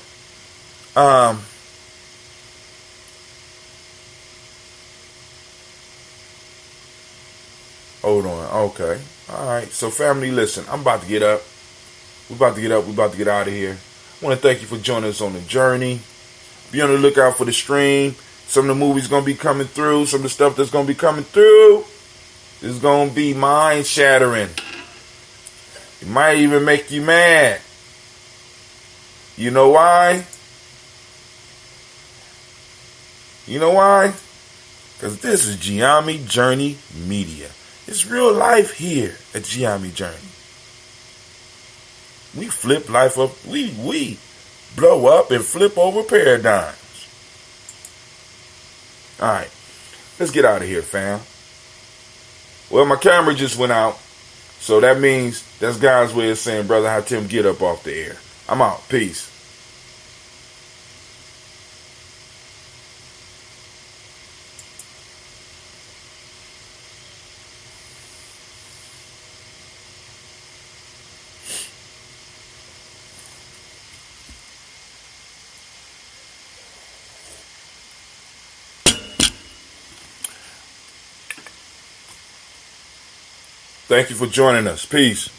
hold on. Okay. All right. So family, listen, I'm about to get up. We're about to get out of here. I want to thank you for joining us on the journey. Be on the lookout for the stream. Some of the movies going to be coming through. Some of the stuff that's going to be coming through is going to be mind shattering. It might even make you mad. You know why? Because this is Gye-Nyame Journey Media. It's real life here at Gye-Nyame Journey. We flip life up. We blow up and flip over paradigms. All right, let's get out of here, fam. Well, my camera just went out, so that means that's God's way of saying, Brother Hatim, get up off the air. I'm out. Peace. Thank you for joining us. Peace.